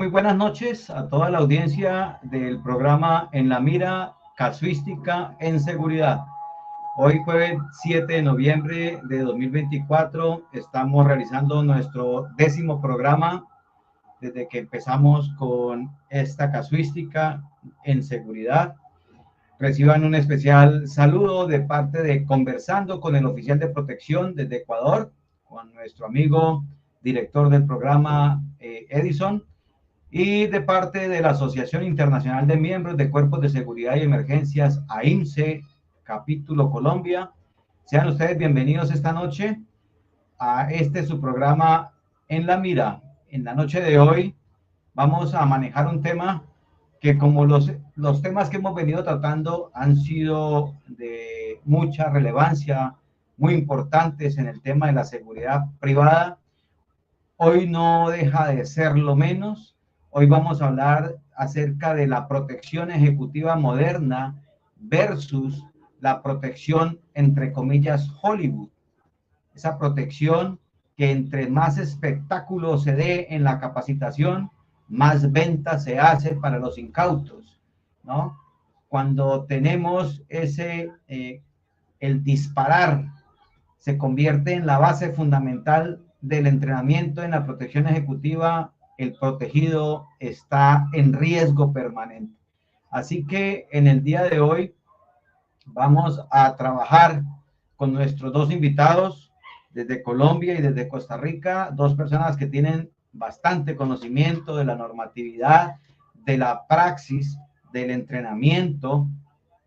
Muy buenas noches a toda la audiencia del programa En la Mira, Casuística en Seguridad. Hoy jueves 7 de noviembre de 2024 estamos realizando nuestro 10º programa desde que empezamos con esta casuística en seguridad. Reciban un especial saludo de parte de Conversando con el oficial de protección desde Ecuador, con nuestro amigo director del programa Edison, y de parte de la Asociación Internacional de Miembros de Cuerpos de Seguridad y Emergencias, AIMSE, capítulo Colombia. Sean ustedes bienvenidos esta noche a su programa En la Mira. En la noche de hoy vamos a manejar un tema que, como los temas que hemos venido tratando han sido de mucha relevancia, muy importantes en el tema de la seguridad privada, hoy no deja de ser lo menos. Hoy vamos a hablar acerca de la protección ejecutiva moderna versus la protección, entre comillas, Hollywood. Esa protección que entre más espectáculo se dé en la capacitación, más ventas se hace para los incautos, ¿no? Cuando tenemos el disparar se convierte en la base fundamental del entrenamiento en la protección ejecutiva, el protegido está en riesgo permanente. Así que en el día de hoy vamos a trabajar con nuestros dos invitados desde Colombia y desde Costa Rica, dos personas que tienen bastante conocimiento de la normatividad, de la praxis, del entrenamiento.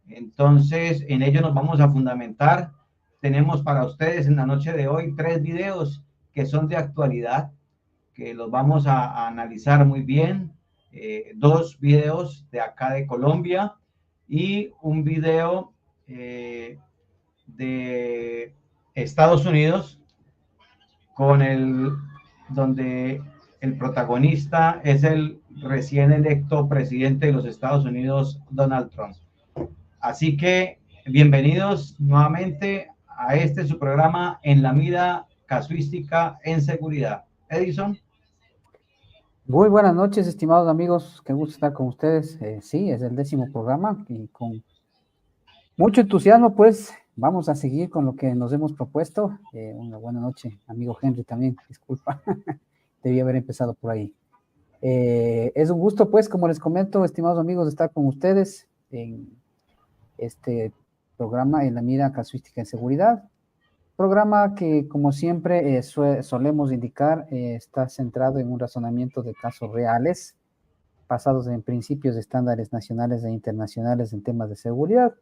Entonces, en ello nos vamos a fundamentar. Tenemos para ustedes en la noche de hoy 3 videos que son de actualidad, que los vamos a analizar muy bien. 2 videos de acá de Colombia y un video de Estados Unidos donde el protagonista es el recién electo presidente de los Estados Unidos, Donald Trump. Así que bienvenidos nuevamente a su programa En la Mira, Casuística en Seguridad. Edison. Muy buenas noches, estimados amigos, qué gusto estar con ustedes. Sí, es el 10º programa y con mucho entusiasmo, pues, vamos a seguir con lo que nos hemos propuesto. Una buena noche, amigo Henry también, disculpa, debí haber empezado por ahí. Es un gusto, pues, como les comento, estimados amigos, estar con ustedes en este programa En la Mira, Casuística en Seguridad. Programa que, como siempre, solemos indicar, está centrado en un razonamiento de casos reales, basados en principios de estándares nacionales e internacionales en temas de seguridad,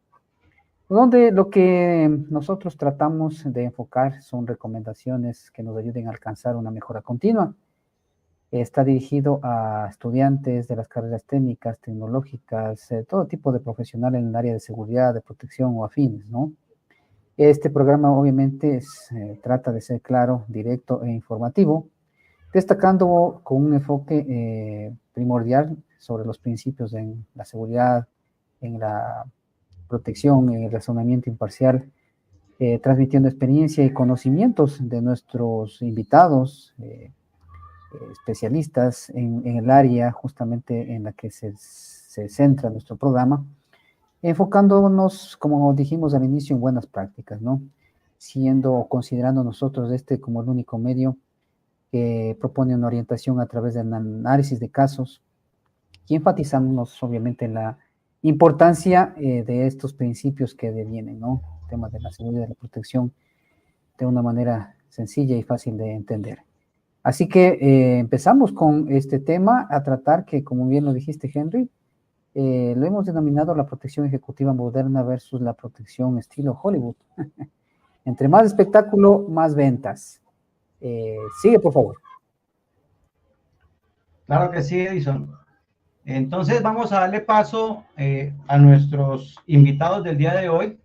donde lo que nosotros tratamos de enfocar son recomendaciones que nos ayuden a alcanzar una mejora continua. Está dirigido a estudiantes de las carreras técnicas, tecnológicas, todo tipo de profesionales en el área de seguridad, de protección o afines, ¿no? Este programa obviamente trata de ser claro, directo e informativo, destacando con un enfoque primordial sobre los principios en la seguridad, en la protección, en el razonamiento imparcial, transmitiendo experiencia y conocimientos de nuestros invitados, especialistas en el área justamente en la que se centra nuestro programa, enfocándonos, como dijimos al inicio, en buenas prácticas, ¿no? Considerando nosotros como el único medio que propone una orientación a través del análisis de casos y enfatizándonos, obviamente, en la importancia de estos principios que devienen, ¿no? El tema de la seguridad y la protección de una manera sencilla y fácil de entender. Así que empezamos con este tema a tratar que, como bien lo dijiste, Henry, lo hemos denominado la protección ejecutiva moderna versus la protección estilo Hollywood. Entre más espectáculo, más ventas. Sigue, por favor. Claro que sí, Edison. Entonces vamos a darle paso a nuestros invitados del día de hoy.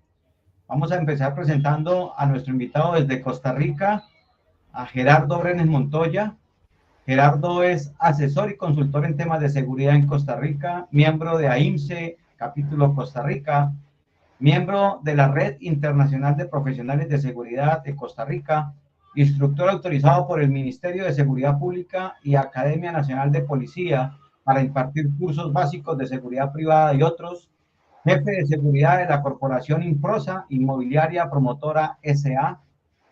Vamos a empezar presentando a nuestro invitado desde Costa Rica, a Gerardo Brenes Montoya. Gerardo es asesor y consultor en temas de seguridad en Costa Rica, miembro de AIMSE, capítulo Costa Rica, miembro de la Red Internacional de Profesionales de Seguridad de Costa Rica, instructor autorizado por el Ministerio de Seguridad Pública y Academia Nacional de Policía para impartir cursos básicos de seguridad privada y otros, jefe de seguridad de la Corporación Improsa Inmobiliaria Promotora S.A.,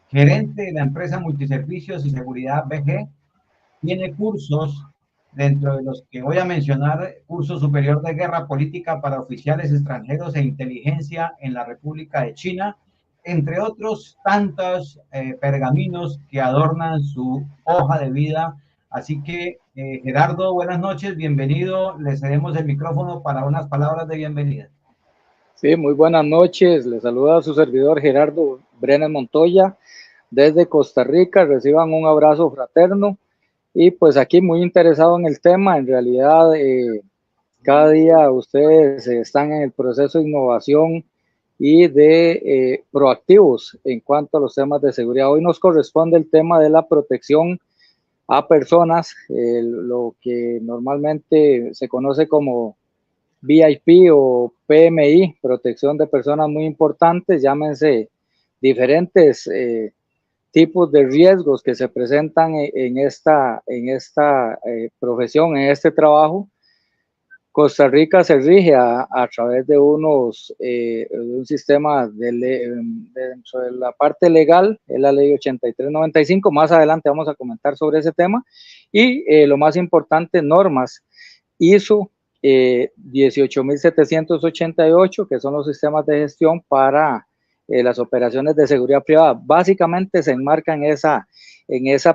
gerente de la empresa Multiservicios y Seguridad BG, tiene cursos, dentro de los que voy a mencionar, curso superior de guerra política para oficiales extranjeros e inteligencia en la República de China, entre otros tantos pergaminos que adornan su hoja de vida. Así que, Gerardo, buenas noches, bienvenido. Le cedemos el micrófono para unas palabras de bienvenida. Sí, muy buenas noches. Le saluda a su servidor Gerardo Brenes Montoya desde Costa Rica. Reciban un abrazo fraterno y pues aquí muy interesado en el tema. En realidad, cada día ustedes están en el proceso de innovación y de proactivos en cuanto a los temas de seguridad. Hoy nos corresponde el tema de la protección a personas, lo que normalmente se conoce como VIP o PMI, protección de personas muy importantes, llámense diferentes tipos de riesgos que se presentan en esta profesión, en este trabajo. Costa Rica se rige a través de un sistema dentro de la parte legal, es la ley 8395, más adelante vamos a comentar sobre ese tema, y lo más importante, normas ISO 18788, que son los sistemas de gestión para las operaciones de seguridad privada. Básicamente se enmarca en esa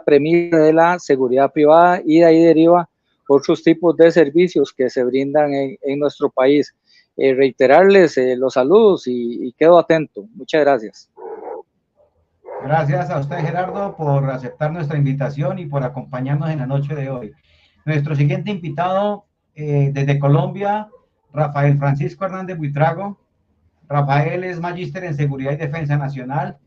premisa de la seguridad privada y de ahí deriva otros tipos de servicios que se brindan en nuestro país. Reiterarles los saludos y quedo atento. Muchas gracias. Gracias a usted, Gerardo, por aceptar nuestra invitación y por acompañarnos en la noche de hoy. Nuestro siguiente invitado desde Colombia, Rafael Francisco Hernández Buitrago. Rafael es magíster en Seguridad y Defensa Nacional,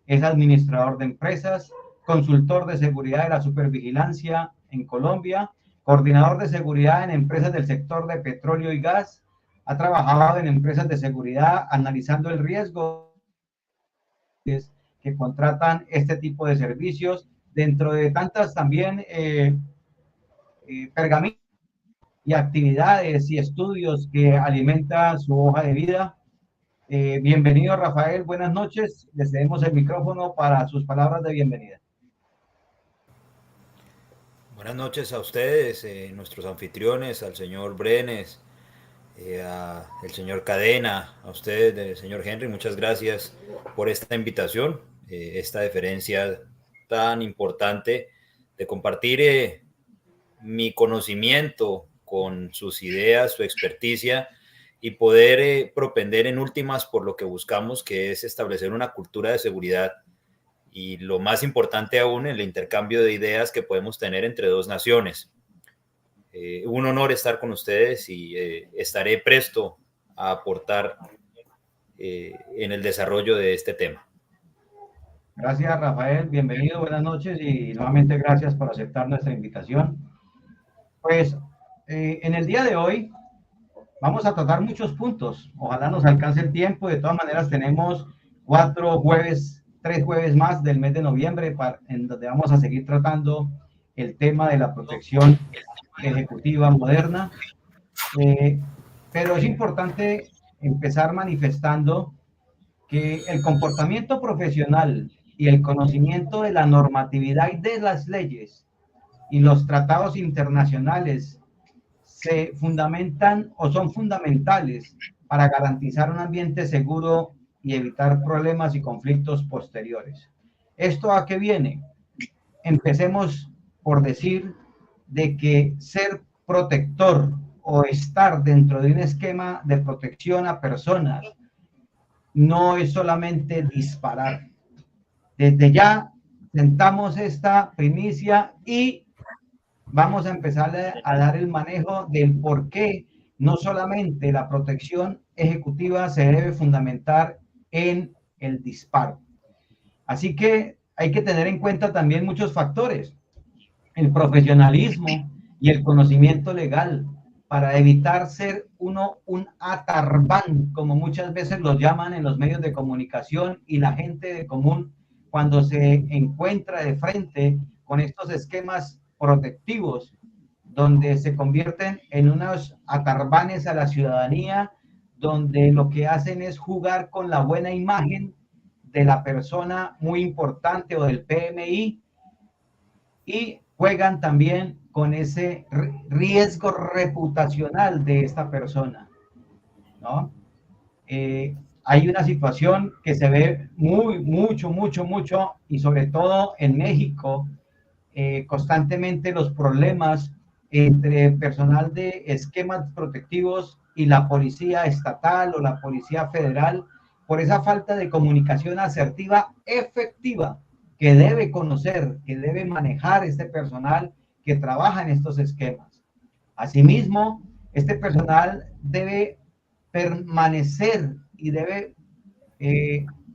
es administrador de empresas, consultor de seguridad de la supervigilancia en Colombia, coordinador de seguridad en empresas del sector de petróleo y gas, ha trabajado en empresas de seguridad analizando el riesgo que contratan este tipo de servicios, dentro de tantas también pergaminos y actividades y estudios que alimenta su hoja de vida. Bienvenido, Rafael, buenas noches. Le cedemos el micrófono para sus palabras de bienvenida. Buenas noches a ustedes, nuestros anfitriones, al señor Brenes, al señor Cadena, a ustedes, señor Henry, muchas gracias por esta invitación, esta deferencia tan importante de compartir mi conocimiento con sus ideas, su experticia y poder propender en últimas por lo que buscamos, que es establecer una cultura de seguridad y lo más importante aún, el intercambio de ideas que podemos tener entre dos naciones. Un honor estar con ustedes y estaré presto a aportar en el desarrollo de este tema. Gracias, Rafael. Bienvenido, buenas noches y nuevamente gracias por aceptar nuestra invitación. Pues en el día de hoy vamos a tratar muchos puntos. Ojalá nos alcance el tiempo. De todas maneras, tenemos 3 jueves más del mes de noviembre en donde vamos a seguir tratando el tema de la protección ejecutiva moderna. Pero es importante empezar manifestando que el comportamiento profesional y el conocimiento de la normatividad y de las leyes y los tratados internacionales se fundamentan o son fundamentales para garantizar un ambiente seguro y evitar problemas y conflictos posteriores. ¿Esto a qué viene? Empecemos por decir de que ser protector o estar dentro de un esquema de protección a personas no es solamente disparar. Desde ya sentamos esta primicia y vamos a empezar a dar el manejo del por qué no solamente la protección ejecutiva se debe fundamentar en el disparo. Así que hay que tener en cuenta también muchos factores. El profesionalismo y el conocimiento legal para evitar ser uno un atarbán, como muchas veces los llaman en los medios de comunicación y la gente de común cuando se encuentra de frente con estos esquemas protectivos, donde se convierten en unos atarbanes a la ciudadanía, donde lo que hacen es jugar con la buena imagen de la persona muy importante o del PMI, y juegan también con ese riesgo reputacional de esta persona, ¿no? Hay una situación que se ve mucho, y sobre todo en México, constantemente los problemas entre personal de esquemas protectivos y la policía estatal o la policía federal, por esa falta de comunicación asertiva efectiva que debe conocer, que debe manejar este personal que trabaja en estos esquemas. Asimismo, este personal debe permanecer y debe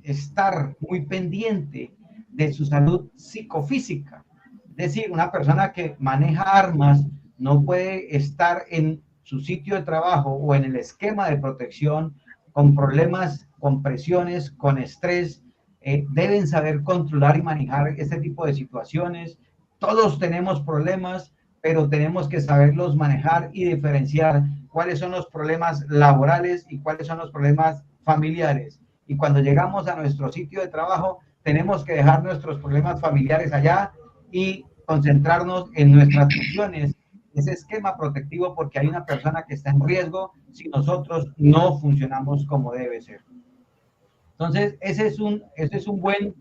estar muy pendiente de su salud psicofísica. Es decir, una persona que maneja armas no puede estar en su sitio de trabajo o en el esquema de protección con problemas, con presiones, con estrés. Deben saber controlar y manejar este tipo de situaciones. Todos tenemos problemas, pero tenemos que saberlos manejar y diferenciar cuáles son los problemas laborales y cuáles son los problemas familiares. Y cuando llegamos a nuestro sitio de trabajo, tenemos que dejar nuestros problemas familiares allá y concentrarnos en nuestras funciones, ese esquema protectivo, porque hay una persona que está en riesgo si nosotros no funcionamos como debe ser. Entonces, ese es un buen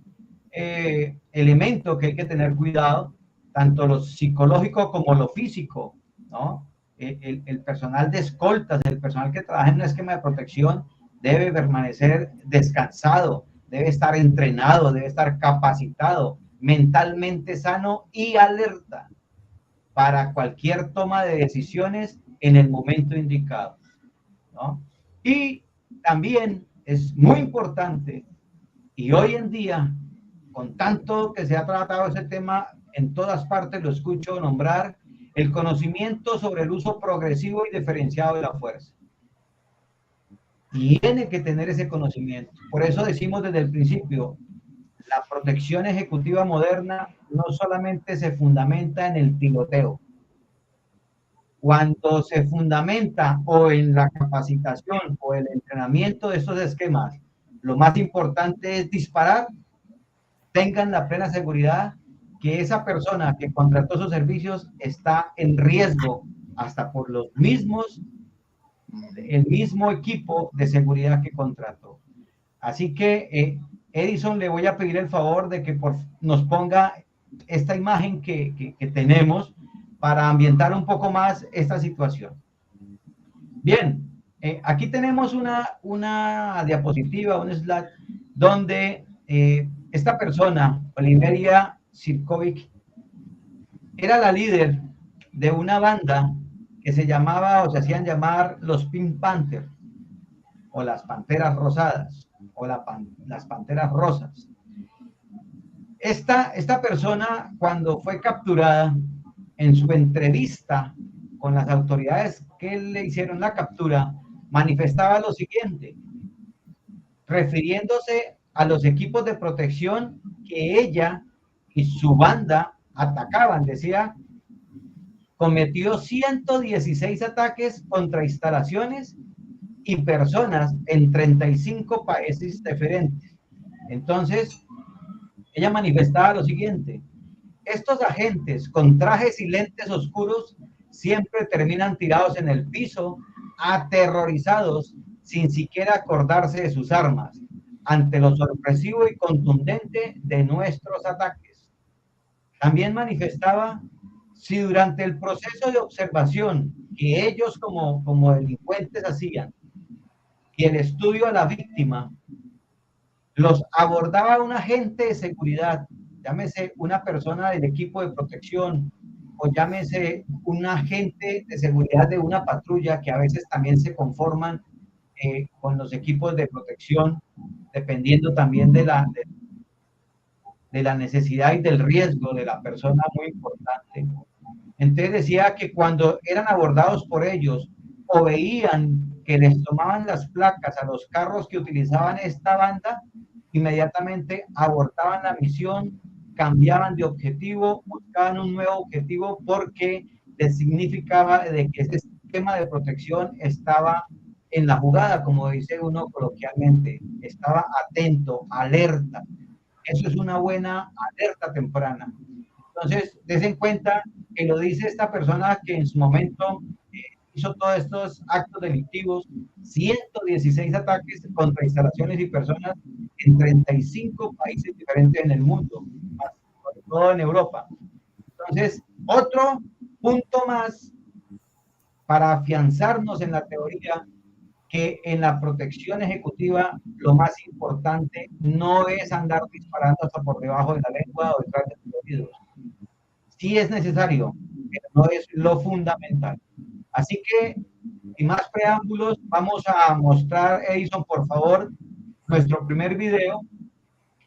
elemento que hay que tener cuidado, tanto lo psicológico como lo físico, ¿no? El personal de escoltas, el personal que trabaja en un esquema de protección debe permanecer descansado, debe estar entrenado, debe estar capacitado, mentalmente sano y alerta para cualquier toma de decisiones en el momento indicado, ¿no? Y también es muy importante, y hoy en día, con tanto que se ha tratado ese tema, en todas partes lo escucho nombrar, el conocimiento sobre el uso progresivo y diferenciado de la fuerza. Tiene que tener ese conocimiento. Por eso decimos desde el principio, la protección ejecutiva moderna no solamente se fundamenta en el piloteo. Cuando se fundamenta o en la capacitación o el entrenamiento de estos esquemas, lo más importante es disparar, tengan la plena seguridad que esa persona que contrató sus servicios está en riesgo hasta por el mismo equipo de seguridad que contrató. Así que, Edison, le voy a pedir el favor de que nos ponga esta imagen que tenemos para ambientar un poco más esta situación. Bien, aquí tenemos una diapositiva, un slide, donde esta persona, Oliveria Sirkovic, era la líder de una banda que se llamaba o se hacían llamar los Pink Panthers o las Panteras Rosadas o las Panteras Rosas. Esta persona, cuando fue capturada, en su entrevista con las autoridades que le hicieron la captura, manifestaba lo siguiente, refiriéndose a los equipos de protección que ella y su banda atacaban. Decía, cometió 116 ataques contra instalaciones y personas en 35 países diferentes. Entonces, ella manifestaba lo siguiente, estos agentes con trajes y lentes oscuros siempre terminan tirados en el piso, aterrorizados, sin siquiera acordarse de sus armas, ante lo sorpresivo y contundente de nuestros ataques. También manifestaba, si durante el proceso de observación que ellos como delincuentes hacían y el estudio a la víctima, los abordaba un agente de seguridad, llámese una persona del equipo de protección o llámese un agente de seguridad de una patrulla, que a veces también se conforman con los equipos de protección, dependiendo también de la necesidad y del riesgo de la persona, muy importante. Entonces decía que cuando eran abordados por ellos o veían que les tomaban las placas a los carros que utilizaban esta banda, inmediatamente abortaban la misión, cambiaban de objetivo, buscaban un nuevo objetivo porque les significaba de que ese esquema de protección estaba en la jugada, como dice uno coloquialmente, estaba atento, alerta. Eso es una buena alerta temprana. Entonces, des en cuenta que lo dice esta persona que en su momento hizo todos estos actos delictivos, 116 ataques contra instalaciones y personas en 35 países diferentes en el mundo, sobre todo en Europa. Entonces, otro punto más para afianzarnos en la teoría que en la protección ejecutiva lo más importante no es andar disparando hasta por debajo de la lengua o detrás de los oídos. Sí es necesario, pero no es lo fundamental. Así que, sin más preámbulos, vamos a mostrar, Edison, por favor, nuestro primer video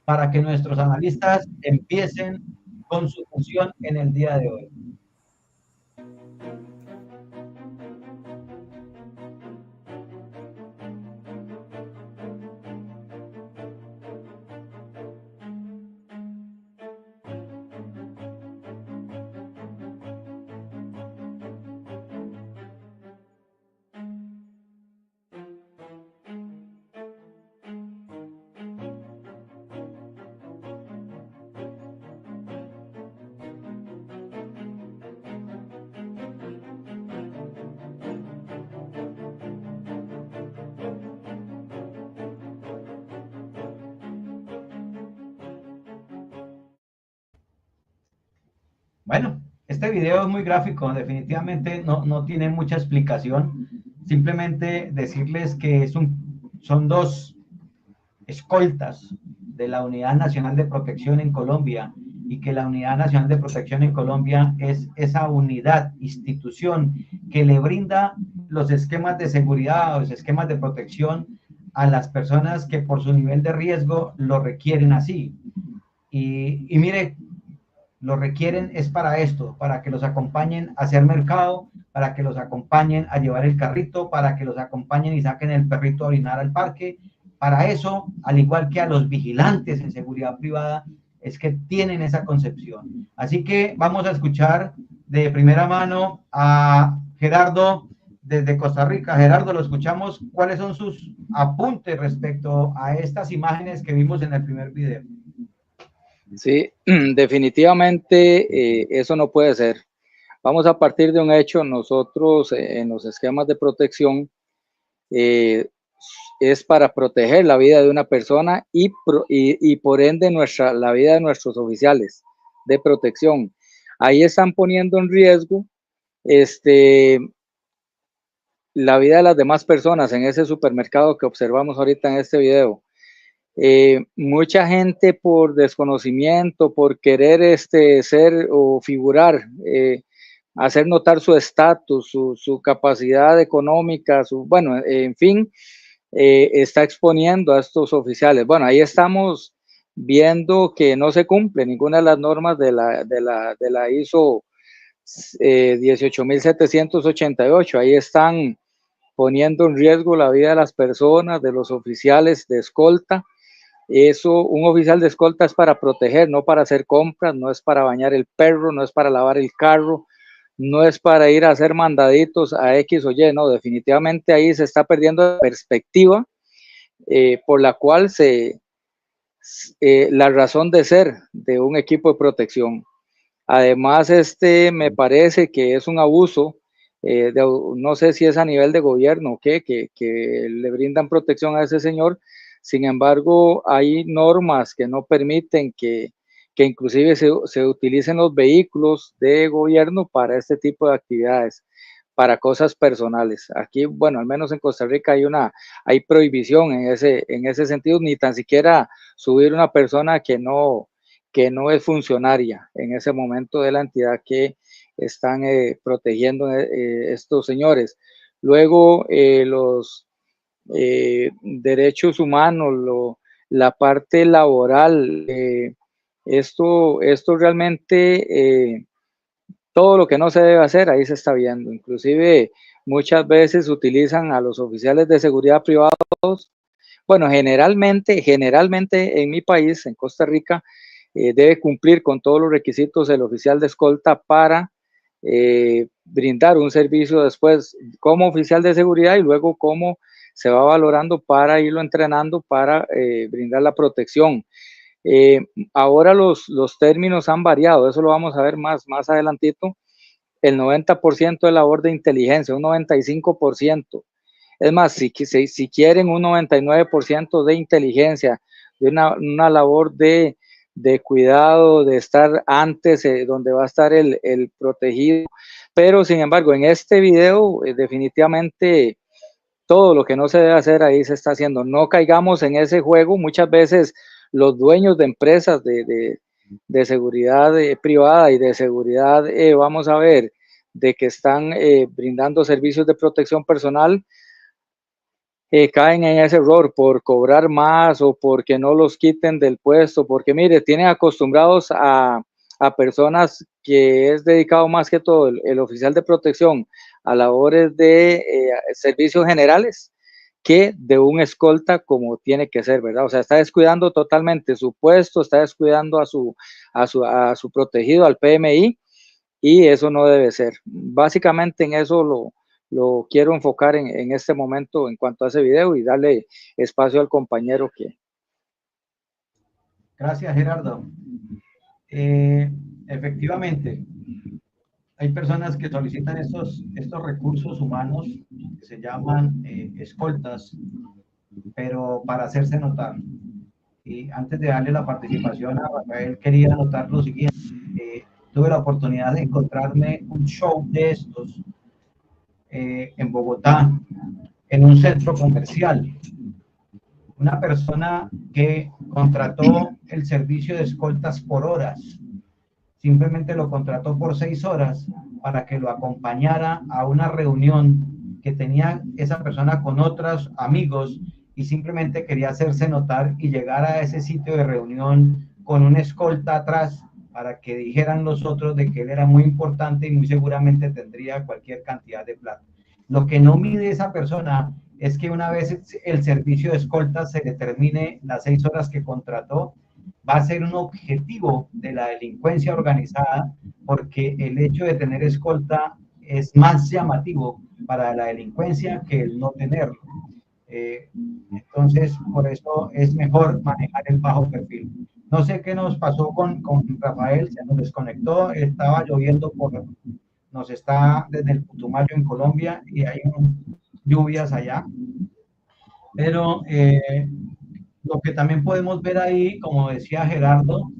para que nuestros analistas empiecen con su función en el día de hoy. Bueno, este video es muy gráfico, definitivamente no tiene mucha explicación. Simplemente decirles que son dos escoltas de la Unidad Nacional de Protección en Colombia y que la Unidad Nacional de Protección en Colombia es esa unidad, institución que le brinda los esquemas de seguridad o los esquemas de protección a las personas que por su nivel de riesgo lo requieren así. Y mire, lo requieren es para esto, para que los acompañen a hacer mercado, para que los acompañen a llevar el carrito, para que los acompañen y saquen el perrito a orinar al parque. Para eso, al igual que a los vigilantes en seguridad privada, es que tienen esa concepción. Así que vamos a escuchar de primera mano a Gerardo desde Costa Rica. Gerardo, lo escuchamos. ¿Cuáles son sus apuntes respecto a estas imágenes que vimos en el primer video? Sí, definitivamente eso no puede ser. Vamos a partir de un hecho. Nosotros en los esquemas de protección es para proteger la vida de una persona y por ende la vida de nuestros oficiales de protección. Ahí están poniendo en riesgo la vida de las demás personas en ese supermercado que observamos ahorita en este video. Mucha gente por desconocimiento, por querer ser o figurar, hacer notar su estatus, su capacidad económica, bueno, en fin, está exponiendo a estos oficiales. Bueno, ahí estamos viendo que no se cumple ninguna de las normas de la ISO 18788. Ahí están poniendo en riesgo la vida de las personas, de los oficiales de escolta. Eso, un oficial de escolta es para proteger, no para hacer compras, no es para bañar el perro, no es para lavar el carro, no es para ir a hacer mandaditos a X o Y, no, definitivamente ahí se está perdiendo la perspectiva por la cual la razón de ser de un equipo de protección. Además, me parece que es un abuso, no sé si es a nivel de gobierno o qué, que le brindan protección a ese señor. Sin embargo, hay normas que no permiten que inclusive se utilicen los vehículos de gobierno para este tipo de actividades, para cosas personales. Aquí, bueno, al menos en Costa Rica hay prohibición en ese sentido, ni tan siquiera subir una persona que no es funcionaria en ese momento de la entidad que están protegiendo estos señores. Luego, los derechos humanos, la parte laboral, esto realmente, todo lo que no se debe hacer, ahí se está viendo. Inclusive muchas veces utilizan a los oficiales de seguridad privados Bueno, generalmente en mi país, en Costa Rica, debe cumplir con todos los requisitos el oficial de escolta para brindar un servicio después como oficial de seguridad y luego como se va valorando para irlo entrenando para brindar la protección. Ahora los términos han variado, eso lo vamos a ver más adelantito. El 90% de labor de inteligencia, un 95%. Es más, si quieren un 99% de inteligencia, de una labor de cuidado, de estar antes, donde va a estar el protegido. Pero, sin embargo, en este video, definitivamente todo lo que no se debe hacer ahí se está haciendo. No caigamos en ese juego. Muchas veces los dueños de empresas de seguridad privada y de seguridad, vamos a ver, de que están brindando servicios de protección personal, caen en ese error por cobrar más o porque no los quiten del puesto, porque mire, tienen acostumbrados a personas que es dedicado más que todo el oficial de protección a labores de servicios generales que de un escolta como tiene que ser, ¿verdad? O sea, está descuidando totalmente su puesto, está descuidando a su protegido, al PMI, y eso no debe ser. Básicamente en eso lo quiero enfocar en este momento en cuanto a ese video y darle espacio al compañero que... Gracias, Gerardo. Efectivamente, hay personas que solicitan estos recursos humanos que se llaman escoltas, pero para hacerse notar. Y antes de darle la participación a Rafael, quería anotar lo siguiente. Tuve la oportunidad de encontrarme un show de estos en Bogotá, en un centro comercial. Una persona que contrató el servicio de escoltas por horas, simplemente lo contrató por 6 horas para que lo acompañara a una reunión que tenía esa persona con otros amigos y simplemente quería hacerse notar y llegar a ese sitio de reunión con una escolta atrás para que dijeran los otros de que él era muy importante y muy seguramente tendría cualquier cantidad de plata. Lo que no mide esa persona es que una vez el servicio de escolta se determine las 6 horas que contrató, va a ser un objetivo de la delincuencia organizada, porque el hecho de tener escolta es más llamativo para la delincuencia que el no tenerlo. Entonces, por eso es mejor manejar el bajo perfil. No sé qué nos pasó con Rafael, se nos desconectó, estaba lloviendo nos está desde el Putumayo en Colombia y hay lluvias allá, pero lo que también podemos ver ahí, como decía Gerardo,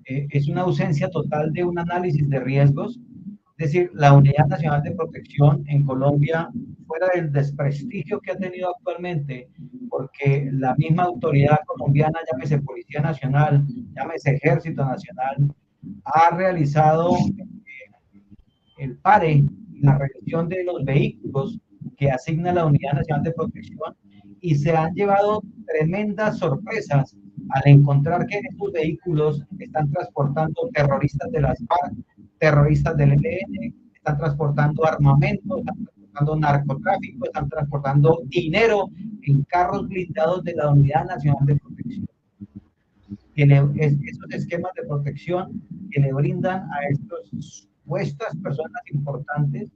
es una ausencia total de un análisis de riesgos. Es decir, la Unidad Nacional de Protección en Colombia, fuera del desprestigio que ha tenido actualmente, porque la misma autoridad colombiana, llámese Policía Nacional, llámese Ejército Nacional, ha realizado el pare y la revisión de los vehículos que asigna la Unidad Nacional de Protección, y se han llevado tremendas sorpresas al encontrar que estos vehículos están transportando terroristas de las FARC, terroristas del ELN, están transportando armamento, están transportando narcotráfico, están transportando dinero en carros blindados de la Unidad Nacional de Protección. Esos esquemas de protección que le brindan a estas personas importantes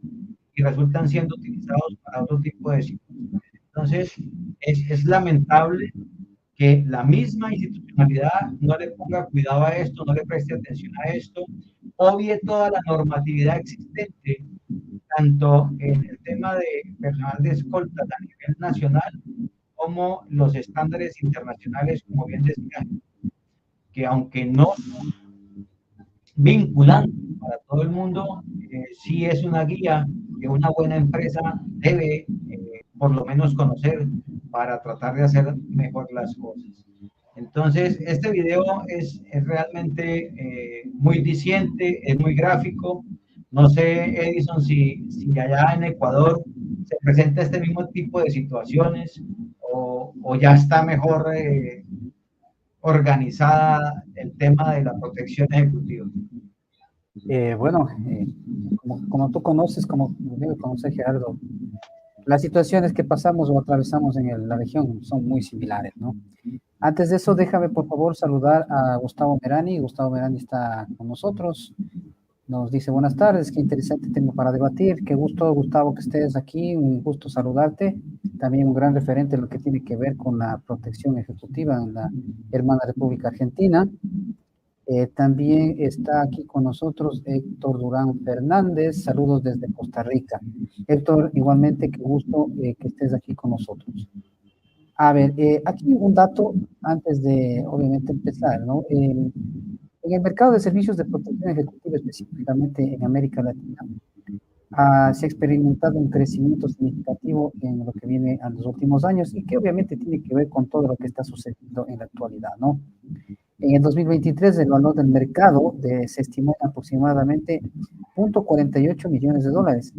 y resultan siendo utilizados para otro tipo de situaciones. Entonces, es lamentable que la misma institucionalidad no le ponga cuidado a esto, no le preste atención a esto, obvie toda la normatividad existente, tanto en el tema de personal de escolta a nivel nacional, como los estándares internacionales, como bien decía, que aunque no son vinculante para todo el mundo, sí es una guía que una buena empresa debe por lo menos conocer para tratar de hacer mejor las cosas. Entonces, este video es realmente muy diciente, es muy gráfico. No sé, Edison, si allá en Ecuador se presenta este mismo tipo de situaciones o ya está mejor organizada el tema de la protección ejecutiva. Bueno, como tú conoces, como debe conocer Gerardo, las situaciones que pasamos o atravesamos en la región son muy similares, ¿no? Antes de eso, déjame por favor saludar a Gustavo Merani. Gustavo Merani está con nosotros. Nos dice buenas tardes, qué interesante tema para debatir. Qué gusto, Gustavo, que estés aquí. Un gusto saludarte. También un gran referente en lo que tiene que ver con la protección ejecutiva en la hermana República Argentina. También está aquí con nosotros Héctor Durán Fernández. Saludos desde Costa Rica. Héctor, igualmente, qué gusto que estés aquí con nosotros. A ver, aquí un dato antes de, obviamente, empezar, ¿no? En el mercado de servicios de protección ejecutiva, específicamente en América Latina, se ha experimentado un crecimiento significativo en lo que viene a los últimos años y que obviamente tiene que ver con todo lo que está sucediendo en la actualidad, ¿no? En el 2023, el valor del mercado se estimó en aproximadamente $0.48 millones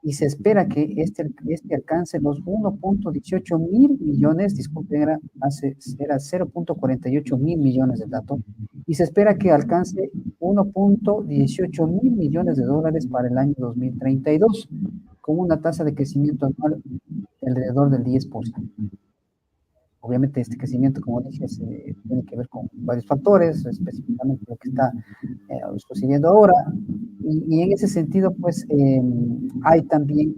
y se espera que este alcance los 1.18 mil millones, disculpen, era 0.48 mil millones de datos, y se espera que alcance 1.18 mil millones de dólares para el año 2032, con una tasa de crecimiento anual de alrededor del 10%. Obviamente este crecimiento, como dije, tiene que ver con varios factores, específicamente lo que está sucediendo ahora, y en ese sentido, pues, hay también,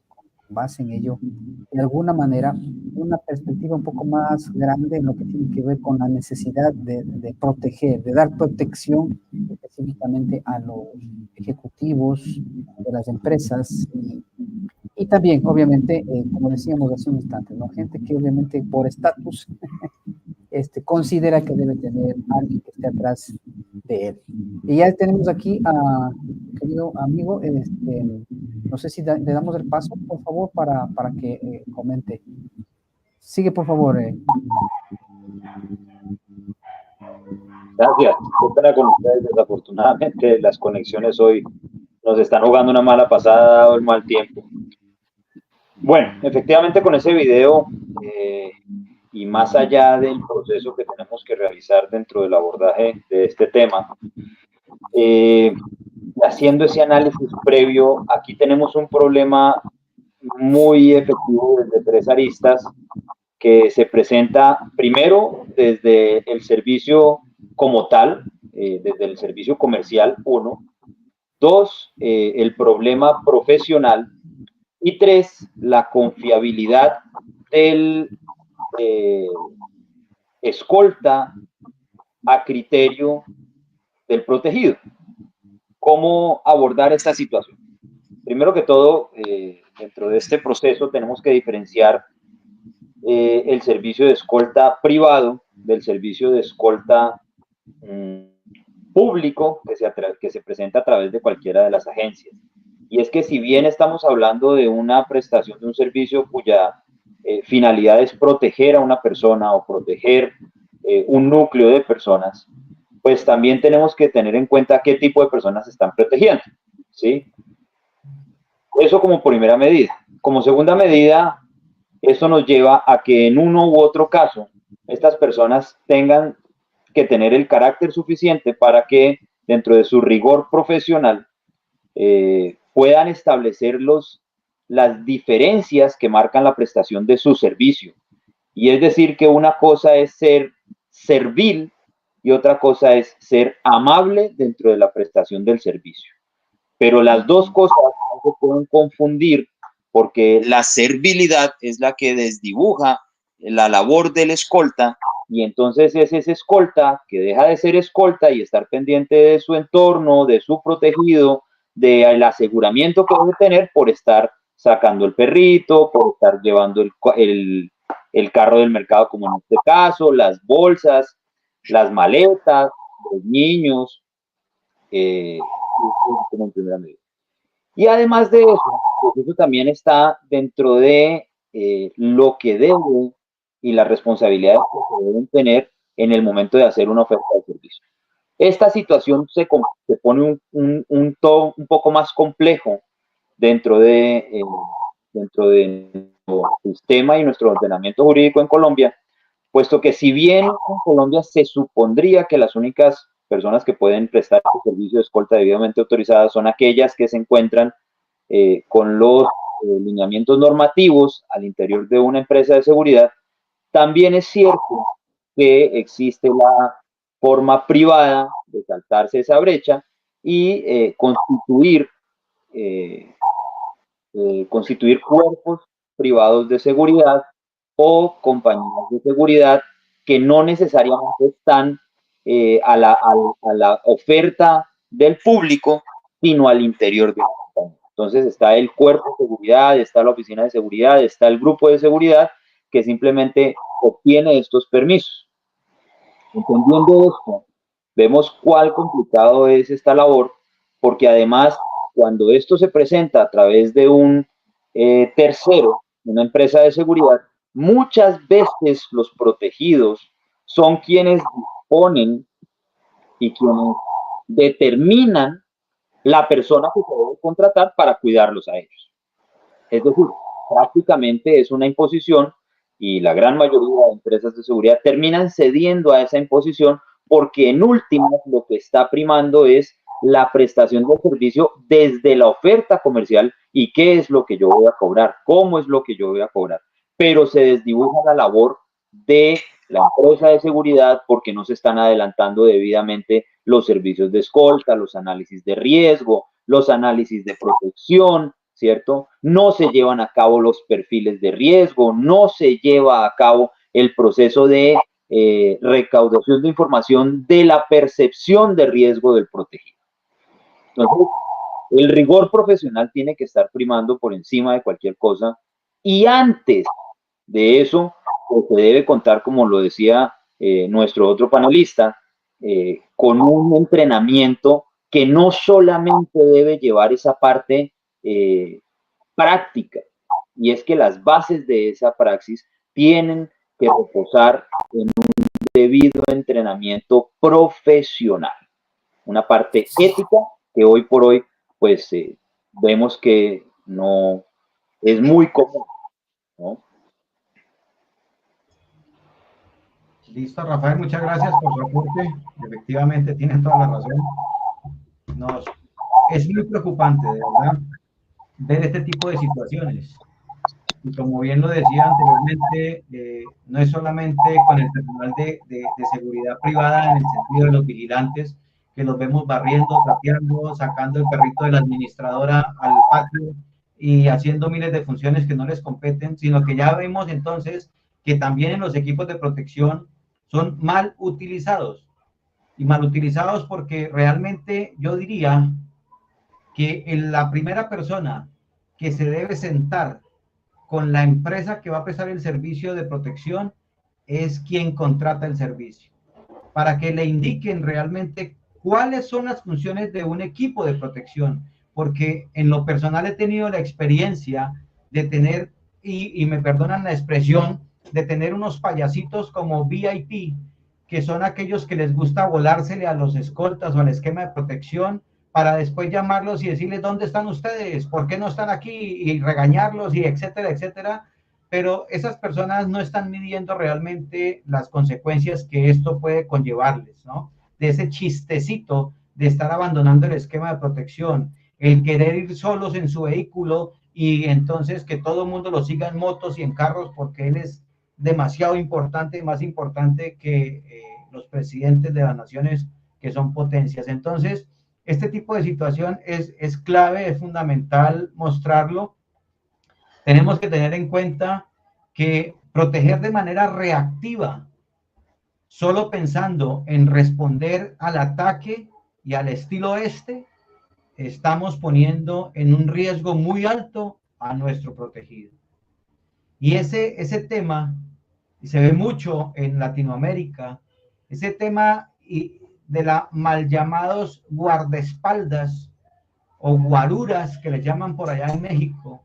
con base en ello, de alguna manera, una perspectiva un poco más grande en lo que tiene que ver con la necesidad de proteger, de dar protección específicamente a los ejecutivos de las empresas y también, obviamente, como decíamos hace un instante, ¿no? Gente que obviamente por estatus considera que debe tener alguien que esté atrás de él. Y ya tenemos aquí a querido amigo, no sé si le damos el paso, por favor, para que comente. Sigue, por favor. Gracias. Qué pena con ustedes. Desafortunadamente, las conexiones hoy nos están jugando una mala pasada, dado el mal tiempo. Bueno, efectivamente con ese video y más allá del proceso que tenemos que realizar dentro del abordaje de este tema, haciendo ese análisis previo, aquí tenemos un problema muy efectivo desde tres aristas que se presenta primero desde el servicio como tal, desde el servicio comercial, 1, 2, el problema profesional, y 3, la confiabilidad del escolta a criterio del protegido. ¿Cómo abordar esta situación? Primero que todo, dentro de este proceso tenemos que diferenciar el servicio de escolta privado del servicio de escolta público que se presenta a través de cualquiera de las agencias. Y es que si bien estamos hablando de una prestación de un servicio cuya finalidad es proteger a una persona o proteger un núcleo de personas, pues también tenemos que tener en cuenta qué tipo de personas se están protegiendo, ¿sí? Eso como primera medida. Como segunda medida, esto nos lleva a que en uno u otro caso, estas personas tengan que tener el carácter suficiente para que dentro de su rigor profesional puedan establecer las diferencias que marcan la prestación de su servicio. Y es decir, que una cosa es ser servil y otra cosa es ser amable dentro de la prestación del servicio. Pero las dos cosas no se pueden confundir porque la servilidad es la que desdibuja la labor del escolta y entonces es ese escolta que deja de ser escolta y estar pendiente de su entorno, de su protegido, del aseguramiento que debe tener por estar sacando el perrito, por estar llevando el carro del mercado, como en este caso, las bolsas, las maletas, los niños, como en primera medida. Y además de eso, pues eso también está dentro de lo que deben y las responsabilidades que se deben tener en el momento de hacer una oferta de servicio. Esta situación se pone un poco más complejo dentro de nuestro sistema y nuestro ordenamiento jurídico en Colombia, puesto que si bien en Colombia se supondría que las únicas personas que pueden prestar el servicio de escolta debidamente autorizadas son aquellas que se encuentran con los lineamientos normativos al interior de una empresa de seguridad, también es cierto que existe la forma privada de saltarse esa brecha y constituir cuerpos privados de seguridad o compañías de seguridad que no necesariamente están a la oferta del público, sino al interior de la compañía. Entonces está el cuerpo de seguridad, está la oficina de seguridad, está el grupo de seguridad que simplemente obtiene estos permisos. Entendiendo esto, vemos cuál complicado es esta labor, porque además, cuando esto se presenta a través de un tercero, una empresa de seguridad, muchas veces los protegidos son quienes disponen y quienes determinan la persona que se debe contratar para cuidarlos a ellos. Es decir, prácticamente es una imposición y la gran mayoría de empresas de seguridad terminan cediendo a esa imposición porque en últimas lo que está primando es la prestación del servicio desde la oferta comercial y qué es lo que yo voy a cobrar, cómo es lo que yo voy a cobrar. Pero se desdibuja la labor de la empresa de seguridad porque no se están adelantando debidamente los servicios de escolta, los análisis de riesgo, los análisis de protección, ¿cierto? No se llevan a cabo los perfiles de riesgo, no se lleva a cabo el proceso de recaudación de información de la percepción de riesgo del protegido. Entonces, el rigor profesional tiene que estar primando por encima de cualquier cosa y antes de eso, pues, se debe contar, como lo decía nuestro otro panelista, con un entrenamiento que no solamente debe llevar esa parte práctica, y es que las bases de esa praxis tienen que reposar en un debido entrenamiento profesional, una parte ética que hoy por hoy pues vemos que no es muy común, ¿no? Listo, Rafael, muchas gracias por su aporte. Efectivamente, tiene toda la razón. Es muy preocupante, de verdad, ver este tipo de situaciones. Y como bien lo decía anteriormente, no es solamente con el personal de seguridad privada en el sentido de los vigilantes, que los vemos barriendo, trapeando, sacando el perrito de la administradora al patio y haciendo miles de funciones que no les competen, sino que ya vemos entonces que también en los equipos de protección son mal utilizados. Y mal utilizados porque realmente yo diría que la primera persona que se debe sentar con la empresa que va a prestar el servicio de protección es quien contrata el servicio, para que le indiquen realmente cuáles son las funciones de un equipo de protección, porque en lo personal he tenido la experiencia de tener, y me perdonan la expresión, de tener unos payasitos como VIP, que son aquellos que les gusta volársele a los escoltas o al esquema de protección, para después llamarlos y decirles dónde están ustedes, por qué no están aquí, y regañarlos, y etcétera, etcétera. Pero esas personas no están midiendo realmente las consecuencias que esto puede conllevarles, ¿no? De ese chistecito de estar abandonando el esquema de protección, el querer ir solos en su vehículo y entonces que todo el mundo lo siga en motos y en carros porque él es demasiado importante, más importante que los presidentes de las naciones que son potencias. Entonces, este tipo de situación es clave, es fundamental mostrarlo. Tenemos que tener en cuenta que proteger de manera reactiva, solo pensando en responder al ataque y al estilo estamos poniendo en un riesgo muy alto a nuestro protegido. Y ese tema, y se ve mucho en Latinoamérica, ese tema de la mal llamados guardaespaldas o guaruras que les llaman por allá en México,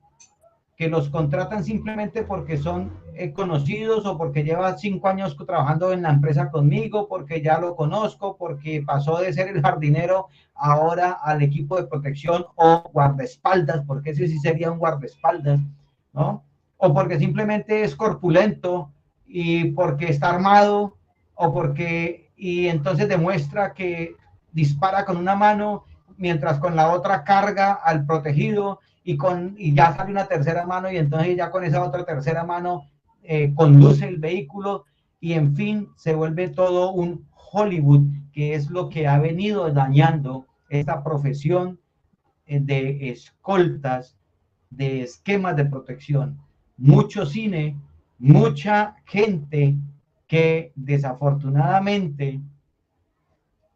que los contratan simplemente porque son conocidos o porque lleva 5 años trabajando en la empresa conmigo, porque ya lo conozco, porque pasó de ser el jardinero ahora al equipo de protección o guardaespaldas, porque ese sí sería un guardaespaldas, ¿no? O porque simplemente es corpulento y porque está armado o porque, y entonces demuestra que dispara con una mano mientras con la otra carga al protegido y ya sale una tercera mano y entonces ya con esa otra tercera mano conduce el vehículo y en fin, se vuelve todo un Hollywood, que es lo que ha venido dañando esta profesión de escoltas, de esquemas de protección. Mucho cine, mucha gente que desafortunadamente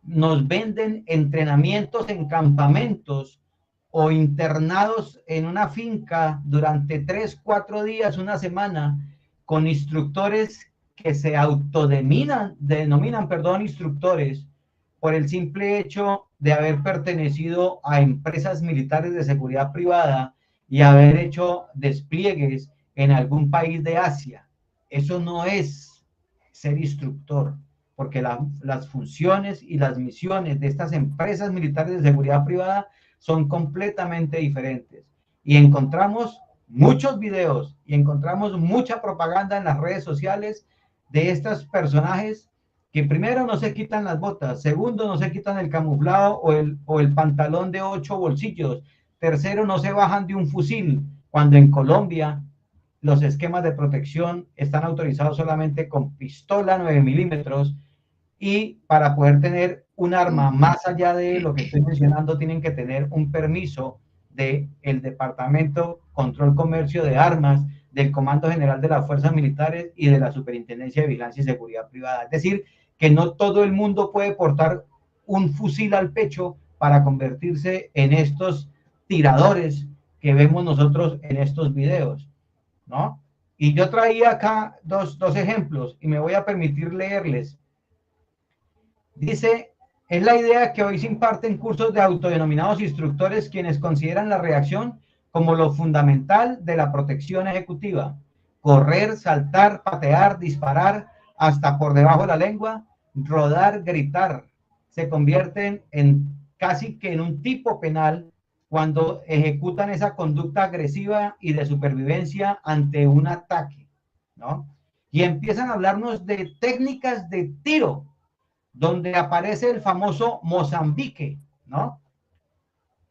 nos venden entrenamientos en campamentos o internados en una finca durante 3, 4 días, una semana, con instructores que se denominan instructores por el simple hecho de haber pertenecido a empresas militares de seguridad privada y haber hecho despliegues en algún país de Asia. Eso no es ser instructor, porque las funciones y las misiones de estas empresas militares de seguridad privada son completamente diferentes. Y encontramos muchos videos y encontramos mucha propaganda en las redes sociales de estos personajes que primero no se quitan las botas, segundo no se quitan el camuflado o el pantalón de 8 bolsillos, tercero no se bajan de un fusil, cuando en Colombia los esquemas de protección están autorizados solamente con pistola 9 milímetros y para poder tener un arma más allá de lo que estoy mencionando tienen que tener un permiso del Departamento Control Comercio de Armas, del Comando General de las Fuerzas Militares y de la Superintendencia de Vigilancia y Seguridad Privada. Es decir, que no todo el mundo puede portar un fusil al pecho para convertirse en estos tiradores que vemos nosotros en estos videos, ¿no? Y yo traía acá dos ejemplos y me voy a permitir leerles. Dice, es la idea que hoy se imparten cursos de autodenominados instructores quienes consideran la reacción como lo fundamental de la protección ejecutiva. Correr, saltar, patear, disparar, hasta por debajo de la lengua, rodar, gritar. Se convierten en casi que en un tipo penal cuando ejecutan esa conducta agresiva y de supervivencia ante un ataque, ¿no? Y empiezan a hablarnos de técnicas de tiro, donde aparece el famoso Mozambique, ¿no?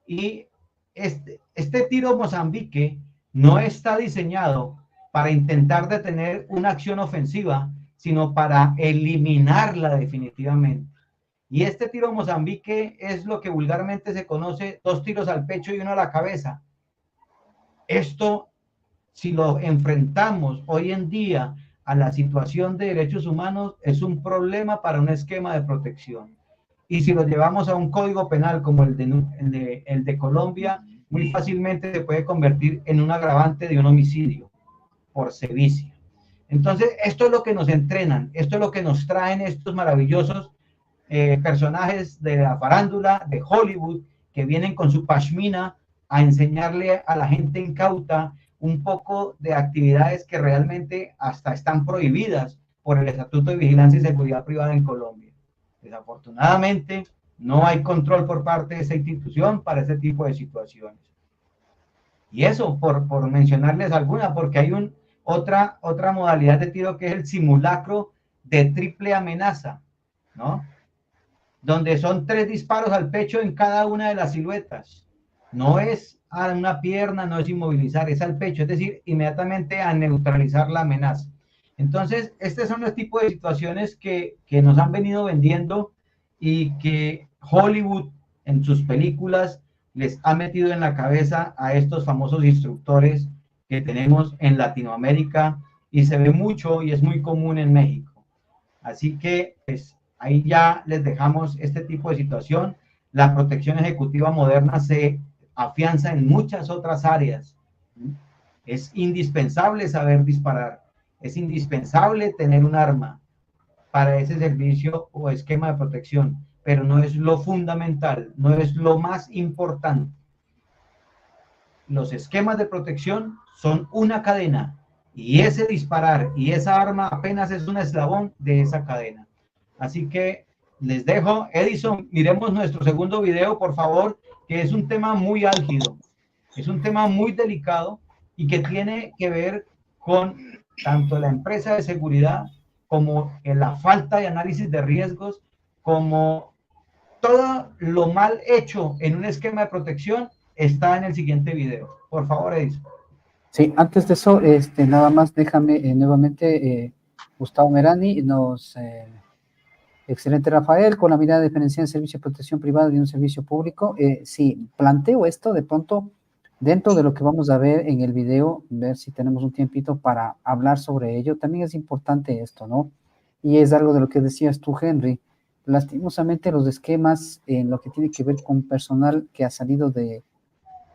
Y este tiro Mozambique no está diseñado para intentar detener una acción ofensiva, sino para eliminarla definitivamente. Y este tiro Mozambique es lo que vulgarmente se conoce 2 tiros al pecho y 1 a la cabeza. Esto, si lo enfrentamos hoy en día a la situación de derechos humanos, es un problema para un esquema de protección. Y si lo llevamos a un código penal como el de Colombia, muy fácilmente se puede convertir en un agravante de un homicidio por sevicia. Entonces, esto es lo que nos entrenan, esto es lo que nos traen estos maravillosos personajes de la farándula, de Hollywood, que vienen con su pashmina a enseñarle a la gente incauta un poco de actividades que realmente hasta están prohibidas por el Estatuto de Vigilancia y Seguridad Privada en Colombia. Desafortunadamente, no hay control por parte de esa institución para ese tipo de situaciones. Y eso, por mencionarles alguna, porque hay otra modalidad de tiro que es el simulacro de triple amenaza, ¿no? Donde son 3 disparos al pecho en cada una de las siluetas. No es a una pierna, no es inmovilizar, es al pecho, es decir, inmediatamente a neutralizar la amenaza. Entonces, estos son los tipos de situaciones que nos han venido vendiendo y que Hollywood en sus películas les ha metido en la cabeza a estos famosos instructores que tenemos en Latinoamérica y se ve mucho y es muy común en México. Así que, pues, ahí ya les dejamos este tipo de situación. La protección ejecutiva moderna se afianza en muchas otras áreas. Es indispensable saber disparar. Es indispensable tener un arma para ese servicio o esquema de protección, pero no es lo fundamental, no es lo más importante. Los esquemas de protección son una cadena y ese disparar y esa arma apenas es un eslabón de esa cadena. Así que les dejo. Edison, miremos nuestro segundo video, por favor, que es un tema muy álgido, es un tema muy delicado y que tiene que ver con tanto la empresa de seguridad como en la falta de análisis de riesgos, como todo lo mal hecho en un esquema de protección está en el siguiente video. Por favor, Edison. Sí, antes de eso, nada más déjame nuevamente, Gustavo Merani excelente Rafael, con la mirada diferenciada en servicio de protección privada de un servicio público. Sí, planteo esto de pronto dentro de lo que vamos a ver en el video, ver si tenemos un tiempito para hablar sobre ello. También es importante esto, ¿no? Y es algo de lo que decías tú, Henry. Lastimosamente los esquemas en lo que tiene que ver con personal que ha salido de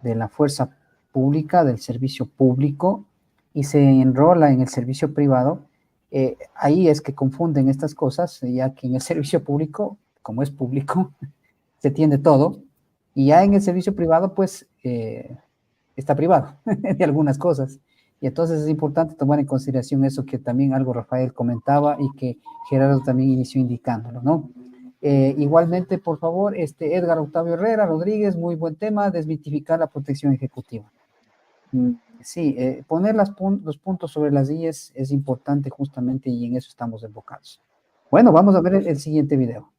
la fuerza pública, del servicio público, y se enrola en el servicio privado, ahí es que confunden estas cosas, ya que en el servicio público, como es público, se tiene todo, y ya en el servicio privado, pues, está privado de algunas cosas. Y entonces es importante tomar en consideración eso que también algo Rafael comentaba y que Gerardo también inició indicándolo, ¿no? Igualmente, por favor, Edgar Octavio Herrera Rodríguez, muy buen tema, desmitificar la protección ejecutiva. Sí, poner los puntos sobre las IES es importante justamente y en eso estamos enfocados. Bueno, vamos a ver el siguiente video.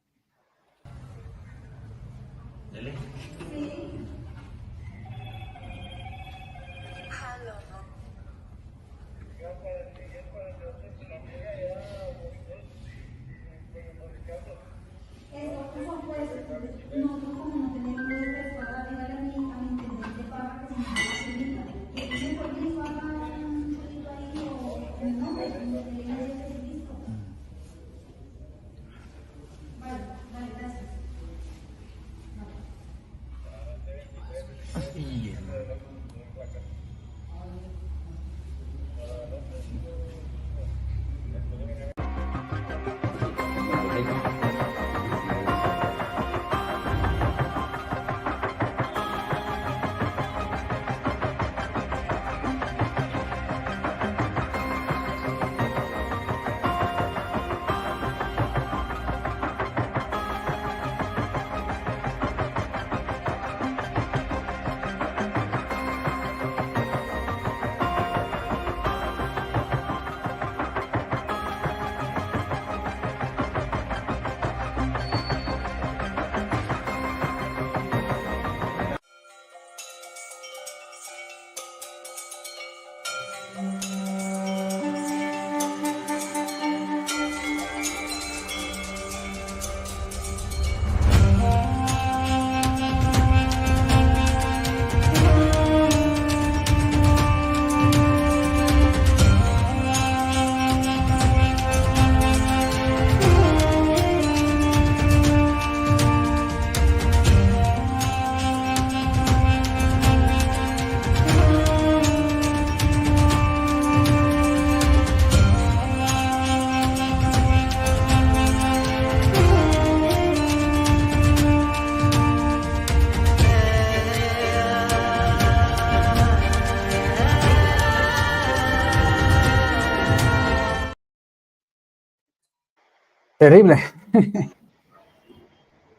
Terrible.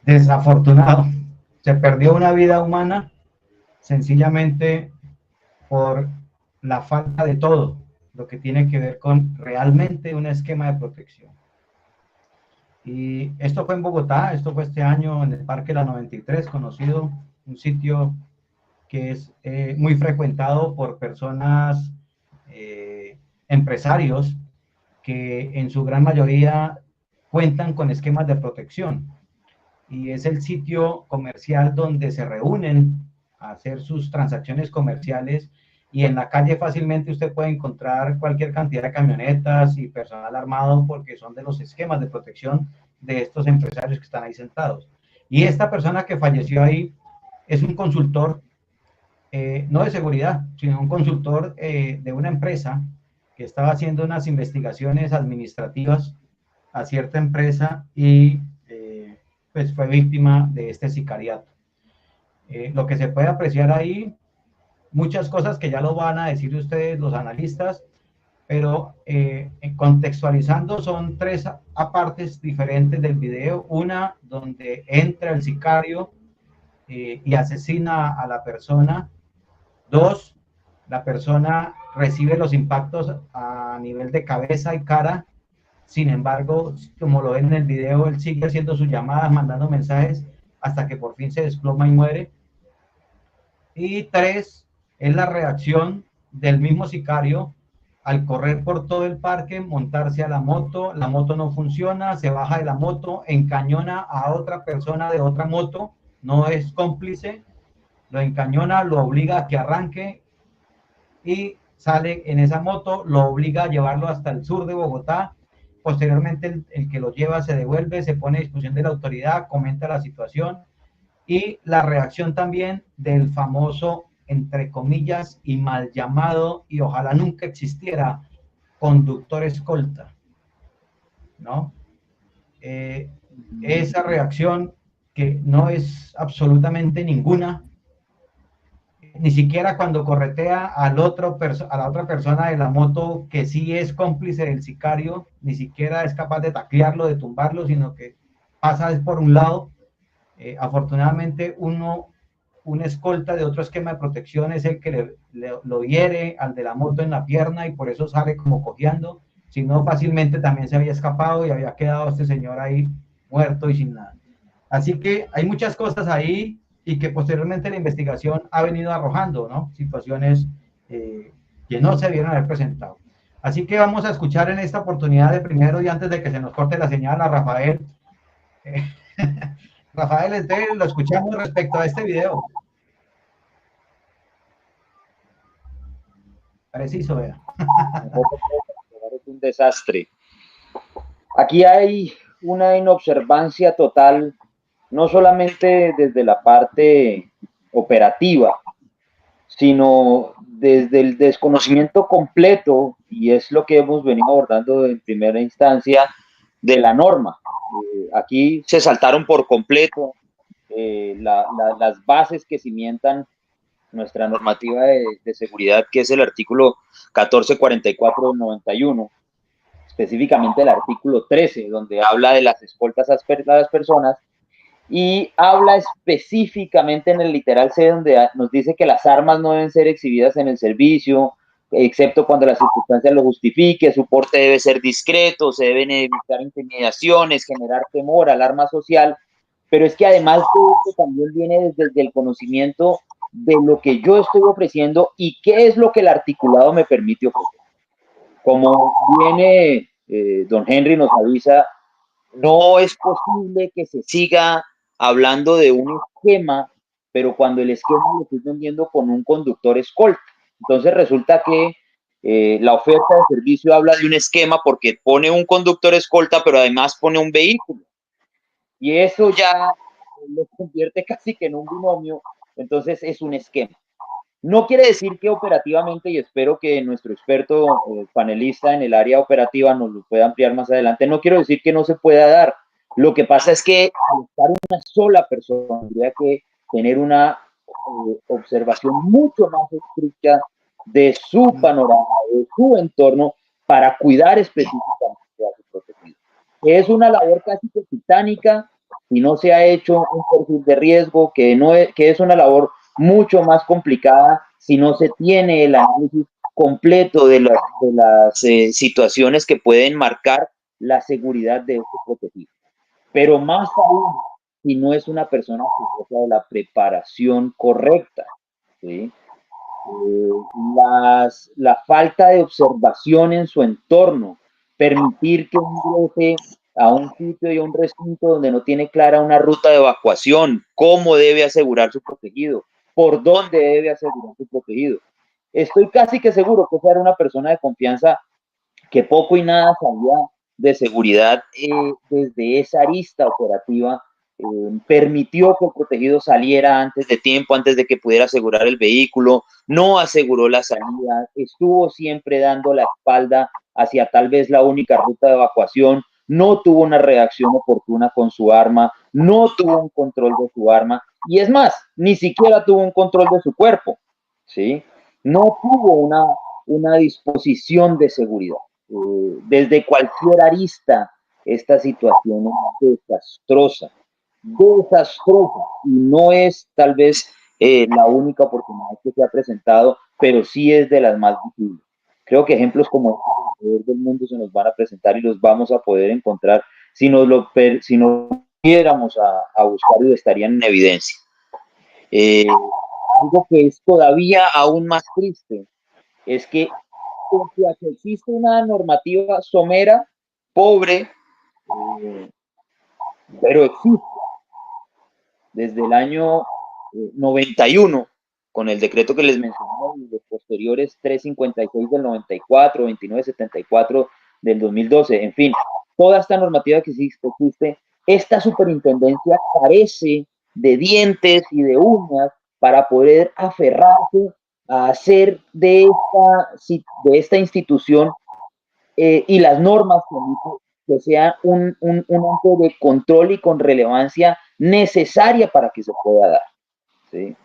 Desafortunado. Se perdió una vida humana sencillamente por la falta de todo lo que tiene que ver con realmente un esquema de protección. Y esto fue en Bogotá, esto fue este año en el Parque La 93, conocido, un sitio que es muy frecuentado por personas, empresarios, que en su gran mayoría cuentan con esquemas de protección. Y es el sitio comercial donde se reúnen a hacer sus transacciones comerciales, y en la calle fácilmente usted puede encontrar cualquier cantidad de camionetas y personal armado porque son de los esquemas de protección de estos empresarios que están ahí sentados. Y esta persona que falleció ahí es un consultor, no de seguridad, sino un consultor de una empresa que estaba haciendo unas investigaciones administrativas a cierta empresa y pues fue víctima de este sicariato. Lo que se puede apreciar ahí, muchas cosas que ya lo van a decir ustedes los analistas, pero contextualizando, son tres partes diferentes del video. Una donde entra el sicario y asesina a la persona. Dos, la persona recibe los impactos a nivel de cabeza y cara. Sin embargo, como lo ven en el video, él sigue haciendo sus llamadas, mandando mensajes hasta que por fin se desploma y muere. Y 3 es la reacción del mismo sicario al correr por todo el parque, montarse a la moto no funciona, se baja de la moto, encañona a otra persona de otra moto, no es cómplice, lo encañona, lo obliga a que arranque y sale en esa moto, lo obliga a llevarlo hasta el sur de Bogotá. Posteriormente el que lo lleva se devuelve, se pone a disposición de la autoridad, comenta la situación y la reacción también del famoso, entre comillas, y mal llamado, y ojalá nunca existiera, conductor escolta, ¿no? Esa reacción que no es absolutamente ninguna, ni siquiera cuando corretea a la otra persona de la moto que sí es cómplice del sicario, ni siquiera es capaz de taclearlo, de tumbarlo, sino que pasa por un lado. Afortunadamente un escolta de otro esquema de protección es el que lo hiere al de la moto en la pierna y por eso sale como cojeando, si no fácilmente también se había escapado y había quedado este señor ahí muerto y sin nada. Así que hay muchas cosas ahí y que posteriormente la investigación ha venido arrojando, ¿no? Situaciones que no se debieron haber presentado. Así que vamos a escuchar en esta oportunidad de primero y antes de que se nos corte la señal a Rafael. Rafael, entonces lo escuchamos respecto a este video. Preciso, vea. Es un desastre. Aquí hay una inobservancia total, no solamente desde la parte operativa, sino desde el desconocimiento completo, y es lo que hemos venido abordando en primera instancia, de la norma. Aquí se saltaron por completo las bases que cimientan nuestra normativa de seguridad, que es el artículo 1444-91, específicamente el artículo 13, donde habla de las escoltas a las personas, y habla específicamente en el literal C, donde nos dice que las armas no deben ser exhibidas en el servicio, excepto cuando las circunstancias lo justifique, su porte debe ser discreto, se deben evitar intimidaciones, generar temor, alarma social, pero es que además de esto también viene desde el conocimiento de lo que yo estoy ofreciendo y qué es lo que el articulado me permite ofrecer. Como viene don Henry nos avisa, no es posible que se siga hablando de un esquema, pero cuando el esquema lo estoy vendiendo con un conductor escolta. Entonces resulta que la oferta de servicio habla de un esquema porque pone un conductor escolta, pero además pone un vehículo. Y eso ya lo convierte casi que en un binomio, entonces es un esquema. No quiere decir que operativamente, y espero que nuestro experto panelista en el área operativa nos lo pueda ampliar más adelante, no quiero decir que no se pueda dar. Lo que pasa es que al estar una sola persona, tendría que tener una observación mucho más estricta de su panorama, de su entorno, para cuidar específicamente a su protegido. Es una labor casi que titánica si no se ha hecho un perfil de riesgo, que es una labor mucho más complicada si no se tiene el análisis completo de las situaciones que pueden marcar la seguridad de este protegido. Pero más aún, si no es una persona que goza de la preparación correcta, ¿sí? La falta de observación en su entorno, permitir que ingrese a un sitio y a un recinto donde no tiene clara una ruta de evacuación, cómo debe asegurar su protegido, por dónde debe asegurar su protegido. Estoy casi que seguro que esa era una persona de confianza que poco y nada sabía de seguridad desde esa arista operativa. Permitió que el protegido saliera antes de tiempo, antes de que pudiera asegurar el vehículo, no aseguró la salida, estuvo siempre dando la espalda hacia tal vez la única ruta de evacuación, no tuvo una reacción oportuna con su arma, no tuvo un control de su arma, y es más, ni siquiera tuvo un control de su cuerpo, ¿sí? No tuvo una disposición de seguridad. Desde cualquier arista, esta situación es desastrosa, y no es tal vez la única oportunidad que se ha presentado, pero sí es de las más visibles. Creo que ejemplos como este del mundo se nos van a presentar y los vamos a poder encontrar si nos pudiéramos a buscar y estarían en evidencia. algo que es todavía aún más triste, es que pese a que existe una normativa somera, pobre, pero existe desde el año 91, con el decreto que les mencionaba y los posteriores 356 del 94, 2974 del 2012, en fin, toda esta normativa que existe, esta superintendencia carece de dientes y de uñas para poder aferrarse a hacer de esta institución y las normas que sea un ente de control y con relevancia necesaria para que se pueda dar, ¿sí?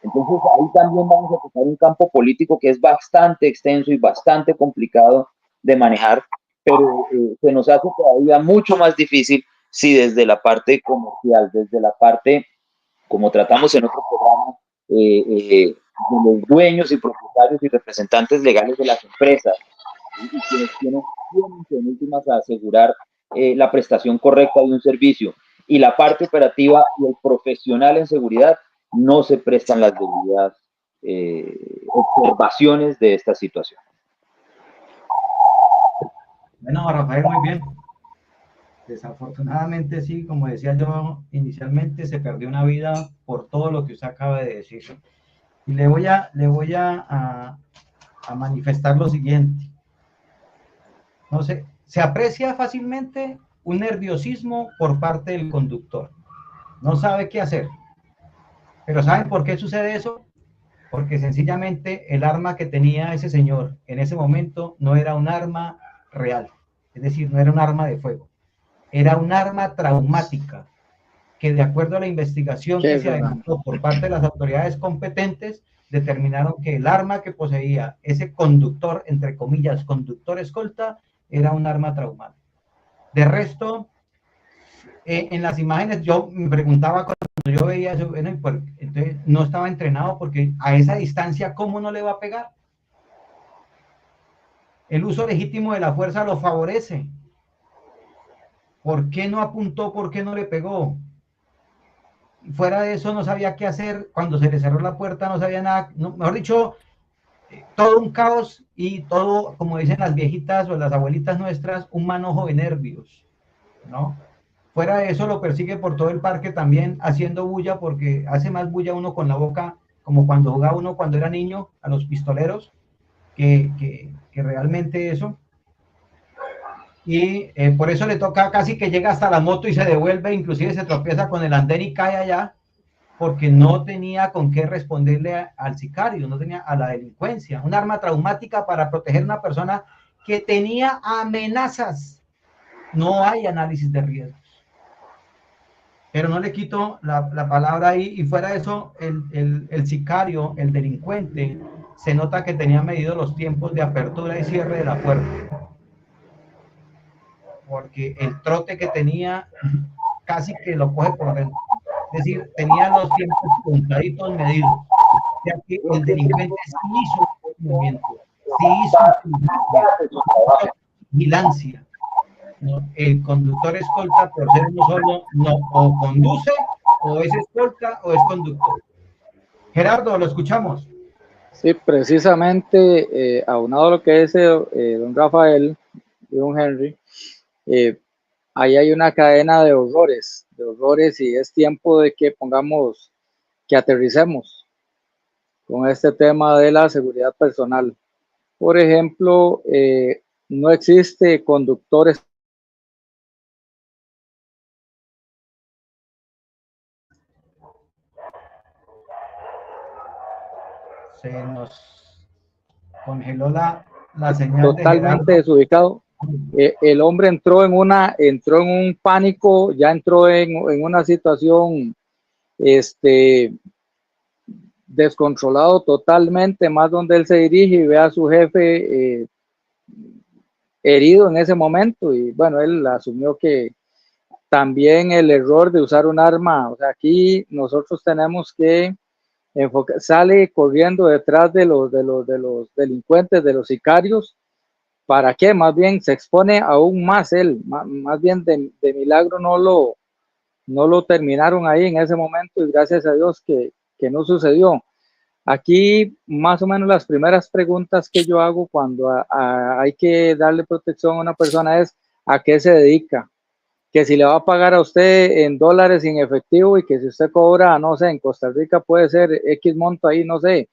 Entonces ahí también vamos a tocar un campo político que es bastante extenso y bastante complicado de manejar, pero se nos hace todavía mucho más difícil si desde la parte comercial, desde la parte, como tratamos en otro programa, de los dueños y propietarios y representantes legales de las empresas, y quienes tienen en últimas a asegurar la prestación correcta de un servicio, y la parte operativa y el profesional en seguridad no se prestan las debidas observaciones de esta situación. Bueno, Rafael, muy bien. Desafortunadamente, sí, como decía yo inicialmente, se perdió una vida por todo lo que usted acaba de decir. Y le voy a manifestar lo siguiente. No sé, se aprecia fácilmente un nerviosismo por parte del conductor. No sabe qué hacer. Pero ¿saben por qué sucede eso? Porque sencillamente el arma que tenía ese señor en ese momento no era un arma real. Es decir, no era un arma de fuego. Era un arma traumática que, de acuerdo a la investigación que se adelantó por parte de las autoridades competentes, determinaron que el arma que poseía ese conductor, entre comillas, conductor escolta, era un arma traumática. De resto, en las imágenes yo me preguntaba cuando yo veía eso, bueno, entonces no estaba entrenado porque a esa distancia, ¿cómo no le va a pegar? El uso legítimo de la fuerza lo favorece. ¿Por qué no apuntó? ¿Por qué no le pegó? Fuera de eso no sabía qué hacer. Cuando se le cerró la puerta no sabía nada. No, mejor dicho, todo un caos y todo, como dicen las viejitas o las abuelitas nuestras, un manojo de nervios, ¿no? Fuera de eso lo persigue por todo el parque también haciendo bulla, porque hace más bulla uno con la boca, como cuando jugaba uno cuando era niño a los pistoleros, que realmente eso. Y por eso le toca casi que llega hasta la moto y se devuelve, inclusive se tropieza con el andén y cae allá, porque no tenía con qué responderle al sicario, no tenía a la delincuencia. Un arma traumática para proteger a una persona que tenía amenazas. No hay análisis de riesgos. Pero no le quito la palabra ahí, y fuera de eso, el sicario, el delincuente, se nota que tenía medido los tiempos de apertura y cierre de la puerta. Porque el trote que tenía casi que lo coge por dentro. Es decir, tenía los tiempos contaditos medidos. O sea que el delincuente sí hizo un movimiento, sí hizo vigilancia. ¿No? El conductor escolta, por ser uno solo, no, o conduce, o es escolta, o es conductor. Gerardo, lo escuchamos. Sí, precisamente, aunado a lo que dice don Rafael y don Henry, ahí hay una cadena de horrores, y es tiempo de que que aterricemos con este tema de la seguridad personal. Por ejemplo, no existe conductores. Se nos congeló la señal Totalmente de desubicado. El hombre entró en un pánico, ya entró en una situación descontrolado totalmente, más donde él se dirige y ve a su jefe herido en ese momento, y bueno, él asumió que también el error de usar un arma, o sea, aquí nosotros tenemos que sale corriendo detrás de los delincuentes, de los sicarios. ¿Para qué? Más bien se expone aún más él, más bien de milagro no lo terminaron ahí en ese momento, y gracias a Dios que no sucedió. Aquí más o menos las primeras preguntas que yo hago cuando hay que darle protección a una persona es ¿a qué se dedica? Que si le va a pagar a usted en dólares en efectivo y que si usted cobra, no sé, en Costa Rica puede ser X monto ahí, no sé,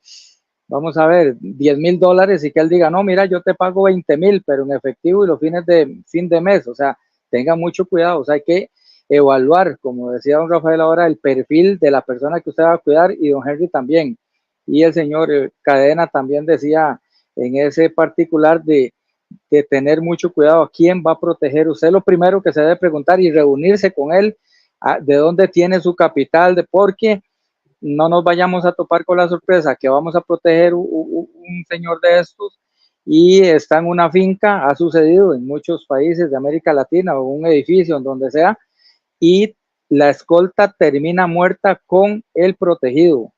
vamos a ver, $10,000 y que él diga, no, mira, yo te pago 20,000, pero en efectivo y los fines de fin de mes, o sea, tenga mucho cuidado, o sea, hay que evaluar, como decía don Rafael ahora, el perfil de la persona que usted va a cuidar y don Henry también. Y el señor Cadena también decía en ese particular de tener mucho cuidado a quién va a proteger. Usted lo primero que se debe preguntar y reunirse con él, de dónde tiene su capital, de porque no nos vayamos a topar con la sorpresa que vamos a proteger un señor de estos y está en una finca, ha sucedido en muchos países de América Latina o un edificio en donde sea, y la escolta termina muerta con el protegido.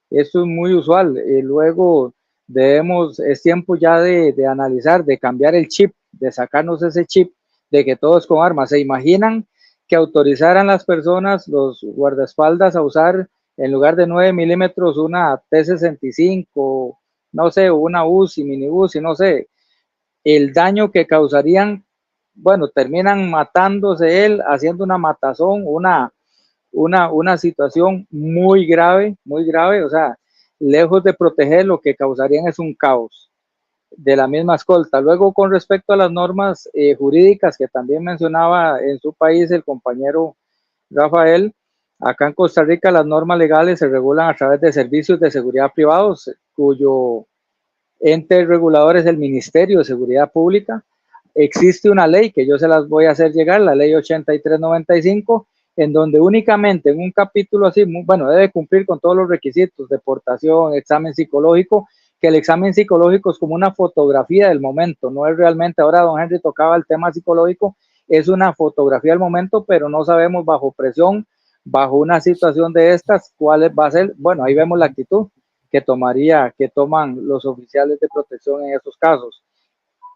Eso es muy usual. Luego es tiempo ya de analizar, de cambiar el chip, de sacarnos ese chip de que todos con armas. ¿Se imaginan que autorizaran las personas, los guardaespaldas, a usar en lugar de 9 milímetros una T-65, no sé, una UCI, mini UCI, no sé, el daño que causarían? Bueno, terminan matándose él, haciendo una matazón, una situación muy grave, o sea, lejos de proteger, lo que causarían es un caos de la misma escolta. Luego, con respecto a las normas jurídicas que también mencionaba en su país el compañero Rafael, acá en Costa Rica las normas legales se regulan a través de servicios de seguridad privados, cuyo ente regulador es el Ministerio de Seguridad Pública. Existe una ley que yo se las voy a hacer llegar, la ley 8395, en donde únicamente en un capítulo así, bueno, debe cumplir con todos los requisitos, deportación, examen psicológico, que el examen psicológico es como una fotografía del momento, no es realmente, ahora don Henry tocaba el tema psicológico, es una fotografía del momento, pero no sabemos bajo presión, bajo una situación de estas, cuál va a ser, bueno, ahí vemos la actitud que toman los oficiales de protección en estos casos.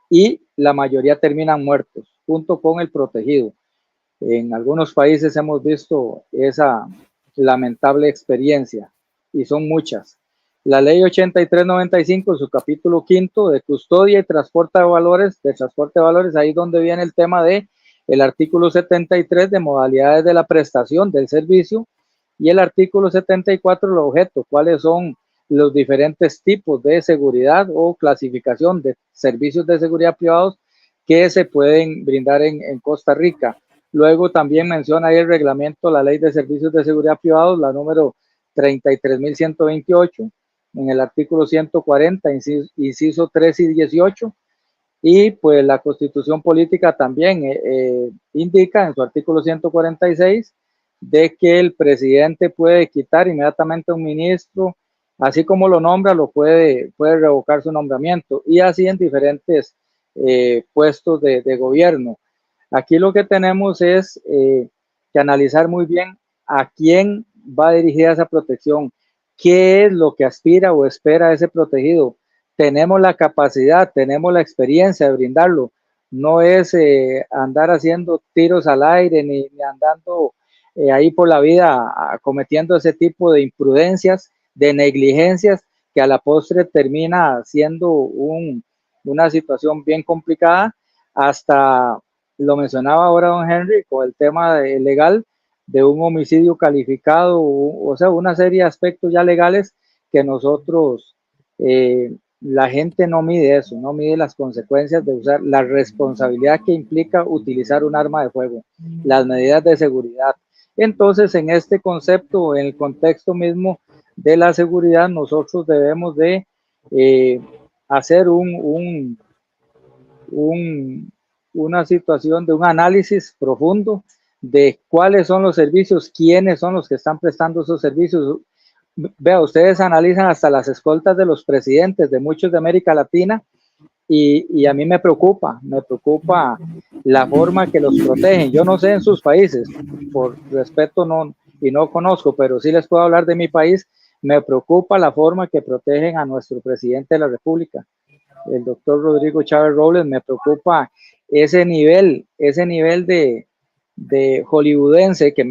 Y la mayoría terminan muertos, junto con el protegido. En algunos países hemos visto esa lamentable experiencia, y son muchas. La ley 8395, en su capítulo 5 de custodia y transporte de valores, ahí donde viene el tema de el artículo 73 de modalidades de la prestación del servicio, y el artículo 74 el objeto, cuáles son los diferentes tipos de seguridad o clasificación de servicios de seguridad privados que se pueden brindar en Costa Rica. Luego también menciona ahí el reglamento, la ley de servicios de seguridad privados, la número 33.128, en el artículo 140, inciso 3 y 18, y pues la Constitución Política también indica en su artículo 146 de que el presidente puede quitar inmediatamente a un ministro, así como lo nombra, puede revocar su nombramiento, y así en diferentes puestos de gobierno. Aquí lo que tenemos es que analizar muy bien a quién va dirigida esa protección, qué es lo que aspira o espera ese protegido. Tenemos la capacidad, tenemos la experiencia de brindarlo. No es andar haciendo tiros al aire ni andando ahí por la vida cometiendo ese tipo de imprudencias, de negligencias, que a la postre termina siendo una situación bien complicada. Hasta lo mencionaba ahora don Henry con el tema legal de un homicidio calificado, o sea, una serie de aspectos ya legales que nosotros, la gente no mide eso, no mide las consecuencias de usar, la responsabilidad que implica utilizar un arma de fuego, las medidas de seguridad. Entonces, en este concepto, en el contexto mismo de la seguridad, nosotros debemos de hacer una situación de un análisis profundo de cuáles son los servicios, quiénes son los que están prestando esos servicios. Vea, ustedes analizan hasta las escoltas de los presidentes de muchos de América Latina, y a mí me preocupa la forma que los protegen. Yo no sé en sus países, por respeto no conozco, pero sí les puedo hablar de mi país. Me preocupa la forma que protegen a nuestro presidente de la República, el doctor Rodrigo Chávez Robles. Me preocupa ese nivel de hollywoodense que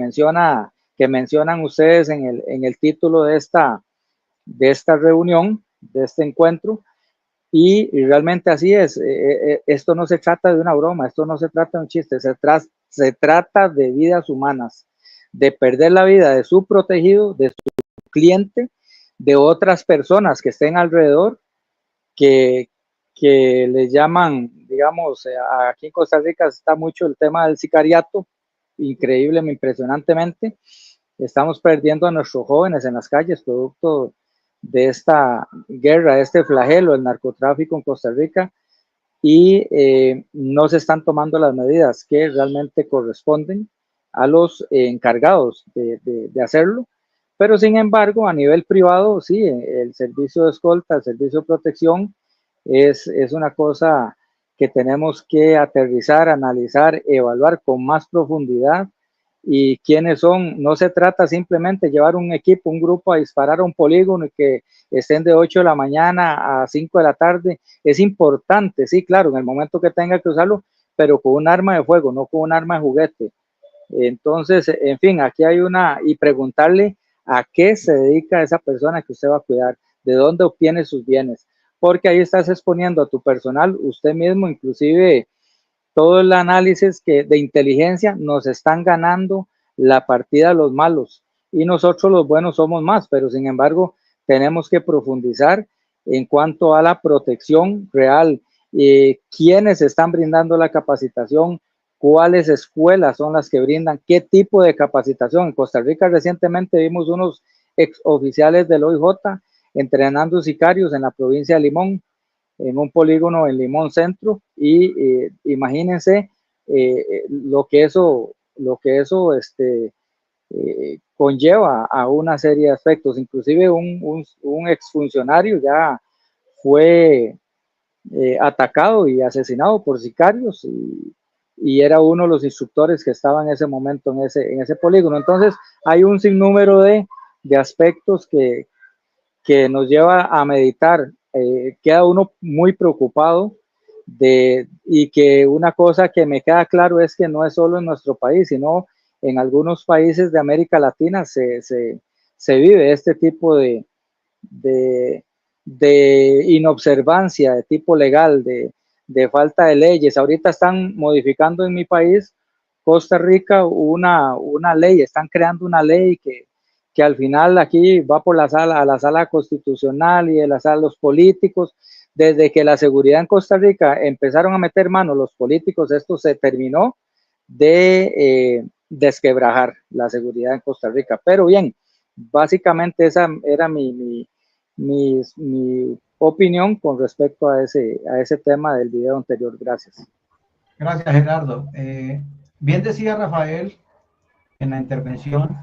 mencionan ustedes en el título de esta esta reunión, de este encuentro, y realmente así es. Esto no se trata de una broma, esto no se trata de un chiste, se trata de vidas humanas, de perder la vida de su protegido, de su cliente, de otras personas que estén alrededor, que les llaman, digamos, aquí en Costa Rica está mucho el tema del sicariato, increíble, impresionantemente. Estamos perdiendo a nuestros jóvenes en las calles, producto de esta guerra, este flagelo, el narcotráfico en Costa Rica, y no se están tomando las medidas que realmente corresponden a los encargados de hacerlo. Pero sin embargo, a nivel privado, sí, el servicio de escolta, el servicio de protección es una cosa que tenemos que aterrizar, analizar, evaluar con más profundidad. Y quiénes son, no se trata simplemente de llevar un equipo, un grupo a disparar a un polígono y que estén de 8 de la mañana a 5 de la tarde. Es importante, sí, claro, en el momento que tenga que usarlo, pero con un arma de fuego, no con un arma de juguete. Entonces, en fin, aquí hay y preguntarle a qué se dedica esa persona que usted va a cuidar, de dónde obtiene sus bienes, porque ahí estás exponiendo a tu personal, usted mismo, inclusive todo el análisis de inteligencia, nos están ganando la partida los malos y nosotros los buenos somos más, pero sin embargo tenemos que profundizar en cuanto a la protección real, quiénes están brindando la capacitación, cuáles escuelas son las que brindan, qué tipo de capacitación. En Costa Rica recientemente vimos unos ex oficiales del OIJ entrenando sicarios en la provincia de Limón, en un polígono en Limón Centro, y imagínense lo que eso conlleva a una serie de aspectos. Inclusive un exfuncionario ya fue atacado y asesinado por sicarios, y era uno de los instructores que estaba en ese momento en ese polígono. Entonces hay un sinnúmero de aspectos que nos lleva a meditar. Queda uno muy preocupado y que una cosa que me queda claro es que no es solo en nuestro país, sino en algunos países de América Latina se vive este tipo de inobservancia de tipo legal, de falta de leyes. Ahorita están modificando en mi país, Costa Rica, una ley, están creando una ley que al final aquí va por a la sala constitucional y de la sala los políticos. Desde que la seguridad en Costa Rica empezaron a meter mano los políticos, esto se terminó de desquebrajar la seguridad en Costa Rica. Pero bien, básicamente esa era mi opinión con respecto a ese tema del video anterior. Gracias. Gracias, Gerardo. Bien decía Rafael en la intervención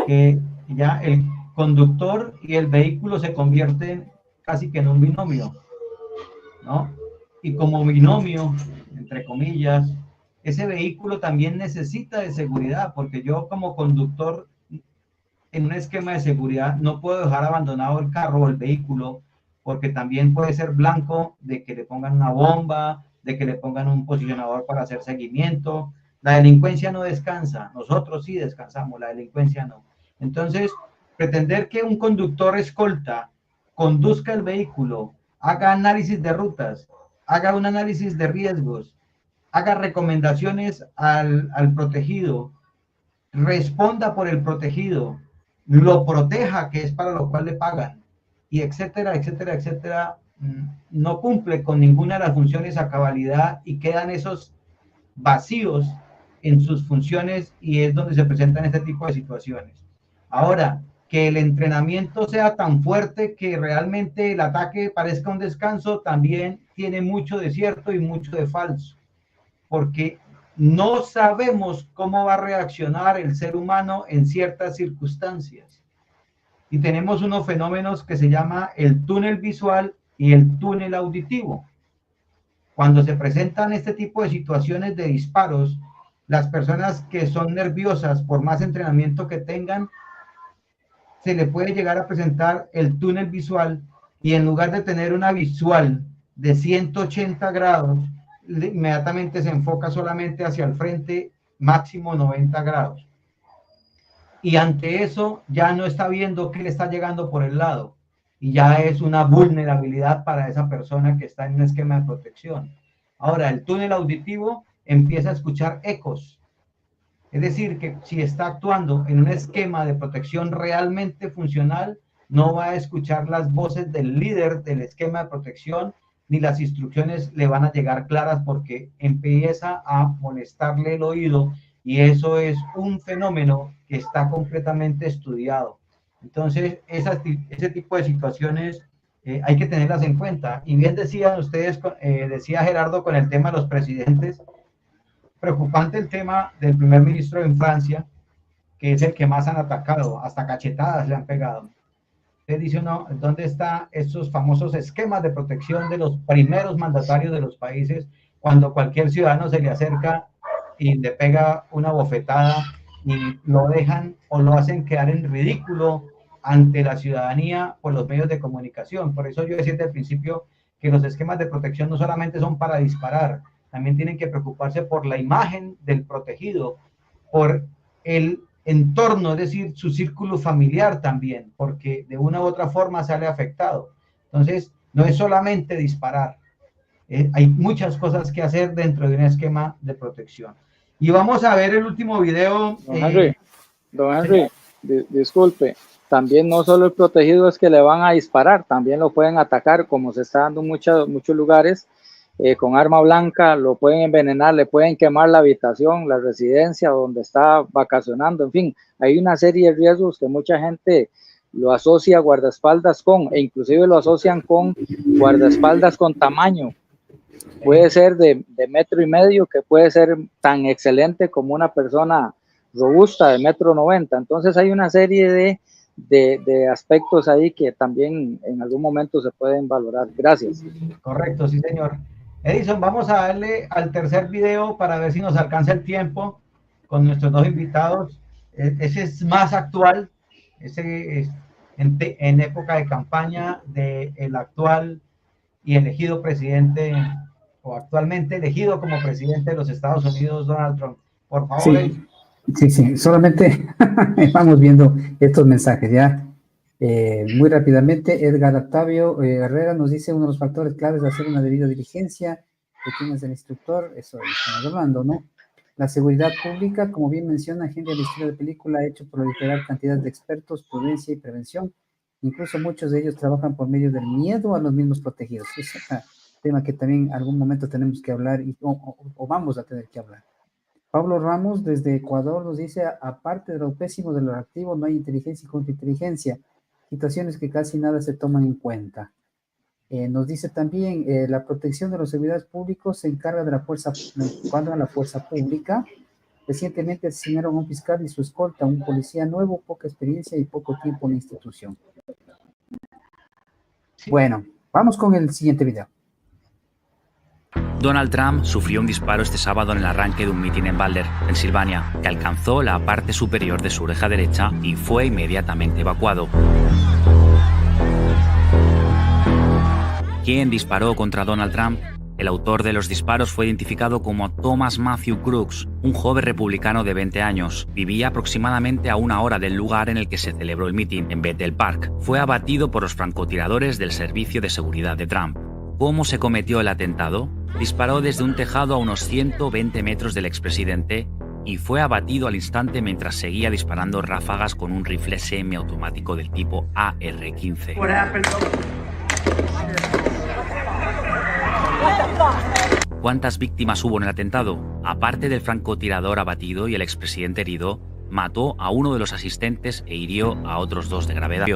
que ya el conductor y el vehículo se convierten casi que en un binomio, ¿no? Y como binomio, entre comillas, ese vehículo también necesita de seguridad, porque yo como conductor en un esquema de seguridad no puedo dejar abandonado el carro o el vehículo, porque también puede ser blanco de que le pongan una bomba, de que le pongan un posicionador para hacer seguimiento. La delincuencia no descansa, nosotros sí descansamos, la delincuencia no. Entonces, pretender que un conductor escolta conduzca el vehículo, haga análisis de rutas, haga un análisis de riesgos, haga recomendaciones al protegido, responda por el protegido, lo proteja, que es para lo cual le pagan, y etcétera, etcétera, etcétera, no cumple con ninguna de las funciones a cabalidad y quedan esos vacíos en sus funciones, y es donde se presentan este tipo de situaciones. Ahora, que el entrenamiento sea tan fuerte que realmente el ataque parezca un descanso, también tiene mucho de cierto y mucho de falso, porque no sabemos cómo va a reaccionar el ser humano en ciertas circunstancias. Y tenemos unos fenómenos que se llama el túnel visual y el túnel auditivo. Cuando se presentan este tipo de situaciones de disparos, las personas que son nerviosas, por más entrenamiento que tengan, se le puede llegar a presentar el túnel visual, y en lugar de tener una visual de 180 grados, inmediatamente se enfoca solamente hacia el frente, máximo 90 grados. Y ante eso ya no está viendo qué le está llegando por el lado. y ya es una vulnerabilidad para esa persona que está en un esquema de protección. Ahora, el túnel auditivo empieza a escuchar ecos. Es decir, que si está actuando en un esquema de protección realmente funcional, no va a escuchar las voces del líder del esquema de protección, ni las instrucciones le van a llegar claras porque empieza a molestarle el oído, y eso es un fenómeno que está completamente estudiado. Entonces, ese tipo de situaciones hay que tenerlas en cuenta. Y bien decían ustedes, decía Gerardo con el tema de los presidentes, preocupante el tema del primer ministro en Francia, que es el que más han atacado, hasta cachetadas le han pegado. Usted dice uno, ¿dónde están esos famosos esquemas de protección de los primeros mandatarios de los países cuando cualquier ciudadano se le acerca y le pega una bofetada y lo dejan o lo hacen quedar en ridículo ante la ciudadanía por los medios de comunicación? Por eso yo decía desde el principio que los esquemas de protección no solamente son para disparar, también tienen que preocuparse por la imagen del protegido, por el entorno, es decir, su círculo familiar también, porque de una u otra forma sale afectado. Entonces, no es solamente disparar, hay muchas cosas que hacer dentro de un esquema de protección. Y vamos a ver el último video. Don Henry, disculpe, también no solo el protegido es que le van a disparar, también lo pueden atacar, como se está dando en muchos lugares, con arma blanca, lo pueden envenenar, le pueden quemar la habitación, la residencia donde está vacacionando, en fin, hay una serie de riesgos que mucha gente lo asocia a guardaespaldas con, e inclusive lo asocian con guardaespaldas con tamaño. Puede ser de 1,5 metros, que puede ser tan excelente como una persona robusta de 1,90 m. Entonces hay una serie de aspectos ahí que también en algún momento se pueden valorar. Gracias. Correcto, sí, señor. Edison, vamos a darle al tercer video para ver si nos alcanza el tiempo con nuestros dos invitados. Ese es más actual, ese es en época de campaña del actual y elegido presidente, o actualmente elegido como presidente de los Estados Unidos, Donald Trump. Por favor. Sí, solamente vamos viendo estos mensajes ya. Muy rápidamente, Edgar Octavio Herrera nos dice: uno de los factores claves de hacer una debida diligencia de quién es el instructor, eso estamos hablando, ¿no? La seguridad pública, como bien menciona Henry, el estilo de película ha hecho proliferar cantidad de expertos, prudencia y prevención. Incluso muchos de ellos trabajan por medio del miedo a los mismos protegidos. Es un tema que también en algún momento tenemos que hablar o vamos a tener que hablar. Pablo Ramos desde Ecuador nos dice: aparte de lo pésimo de lo activo, no hay inteligencia y contrainteligencia, situaciones que casi nada se toman en cuenta. Nos dice también, la protección de los servidores públicos se encarga de la fuerza pública. Recientemente asesinaron a un fiscal y su escolta, un policía nuevo, poca experiencia y poco tiempo en la institución. Bueno, vamos con el siguiente video. Donald Trump sufrió un disparo este sábado en el arranque de un mitin en Boulder, Pensilvania, que alcanzó la parte superior de su oreja derecha y fue inmediatamente evacuado. ¿Quién disparó contra Donald Trump? El autor de los disparos fue identificado como Thomas Matthew Crooks, un joven republicano de 20 años. Vivía aproximadamente a 1 hora del lugar en el que se celebró el mitin, en Bethel Park. Fue abatido por los francotiradores del Servicio de Seguridad de Trump. ¿Cómo se cometió el atentado? Disparó desde un tejado a unos 120 metros del expresidente y fue abatido al instante mientras seguía disparando ráfagas con un rifle semiautomático del tipo AR-15. ¿Cuántas víctimas hubo en el atentado? Aparte del francotirador abatido y el expresidente herido, mató a uno de los asistentes e hirió a otros 2 de gravedad.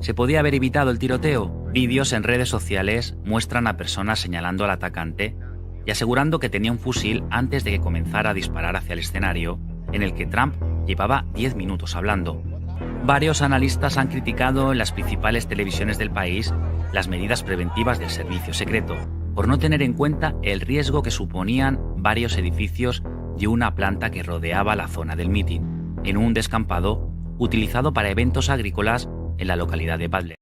¿Se podía haber evitado el tiroteo? Vídeos en redes sociales muestran a personas señalando al atacante y asegurando que tenía un fusil antes de que comenzara a disparar hacia el escenario, en el que Trump llevaba 10 minutos hablando. Varios analistas han criticado en las principales televisiones del país las medidas preventivas del servicio secreto, por no tener en cuenta el riesgo que suponían varios edificios y una planta que rodeaba la zona del mitin, en un descampado utilizado para eventos agrícolas en la localidad de Butler.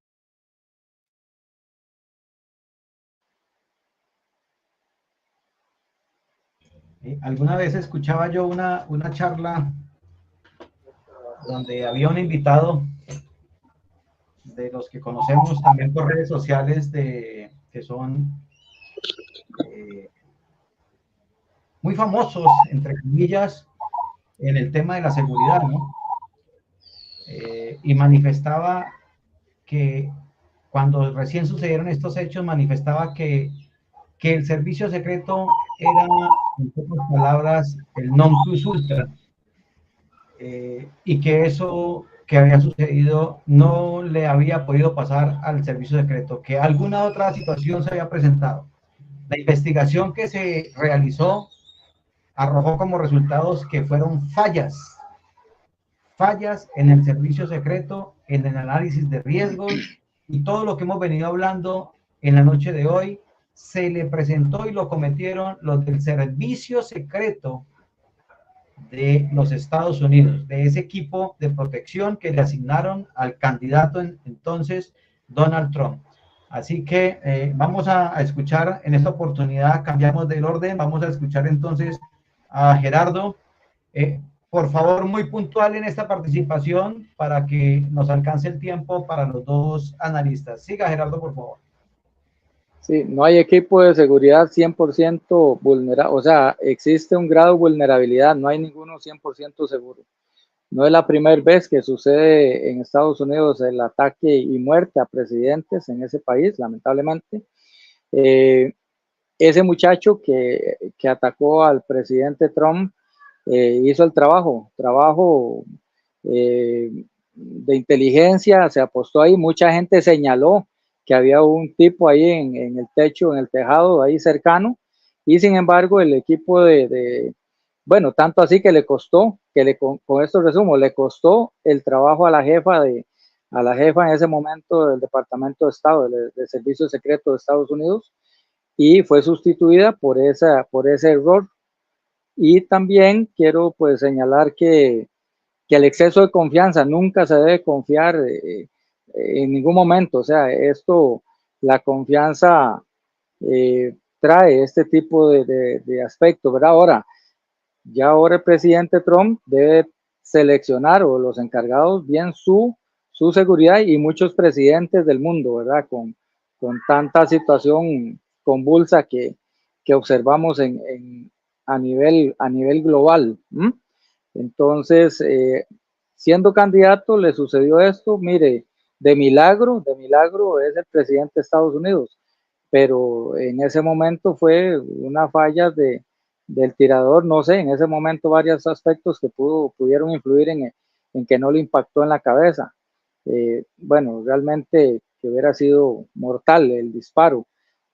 Alguna vez escuchaba yo una charla donde había un invitado de los que conocemos también por redes sociales, que son muy famosos, entre comillas, en el tema de la seguridad, ¿no? Y manifestaba que cuando recién sucedieron estos hechos, manifestaba que el servicio secreto era, en pocas palabras, el non plus ultra, y que eso que había sucedido no le había podido pasar al servicio secreto, que alguna otra situación se había presentado. La investigación que se realizó arrojó como resultados que fueron fallas en el servicio secreto, en el análisis de riesgos, y todo lo que hemos venido hablando en la noche de hoy se le presentó y lo cometieron los del servicio secreto de los Estados Unidos, de ese equipo de protección que le asignaron al candidato entonces Donald Trump. Así que vamos a escuchar en esta oportunidad, cambiamos del orden, vamos a escuchar entonces a Gerardo. Por favor, muy puntual en esta participación para que nos alcance el tiempo para los dos analistas. Siga, Gerardo, por favor. Sí, no hay equipo de seguridad 100% vulnerable, o sea, existe un grado de vulnerabilidad, no hay ninguno 100% seguro. No es la primera vez que sucede en Estados Unidos el ataque y muerte a presidentes en ese país, lamentablemente. Ese muchacho que atacó al presidente Trump hizo el trabajo de inteligencia, se apostó ahí, mucha gente señaló que había un tipo ahí en el techo, en el tejado, ahí cercano, y sin embargo el equipo bueno, tanto así que le costó, con esto resumo, le costó el trabajo a la jefa en ese momento del Departamento de Estado, del Servicio Secreto de Estados Unidos, y fue sustituida por ese error. Y también quiero pues señalar que el exceso de confianza nunca se debe confiar en ningún momento. O sea, la confianza trae este tipo de aspectos, ¿verdad? Ahora el presidente Trump debe seleccionar, o los encargados, bien su seguridad, y muchos presidentes del mundo, ¿verdad? Con tanta situación convulsa que observamos a nivel global. Entonces, siendo candidato, le sucedió esto. Mire, de milagro es el presidente de Estados Unidos, pero en ese momento fue una falla del tirador, no sé, en ese momento varios aspectos que pudieron influir en que no le impactó en la cabeza. Bueno, realmente que hubiera sido mortal el disparo.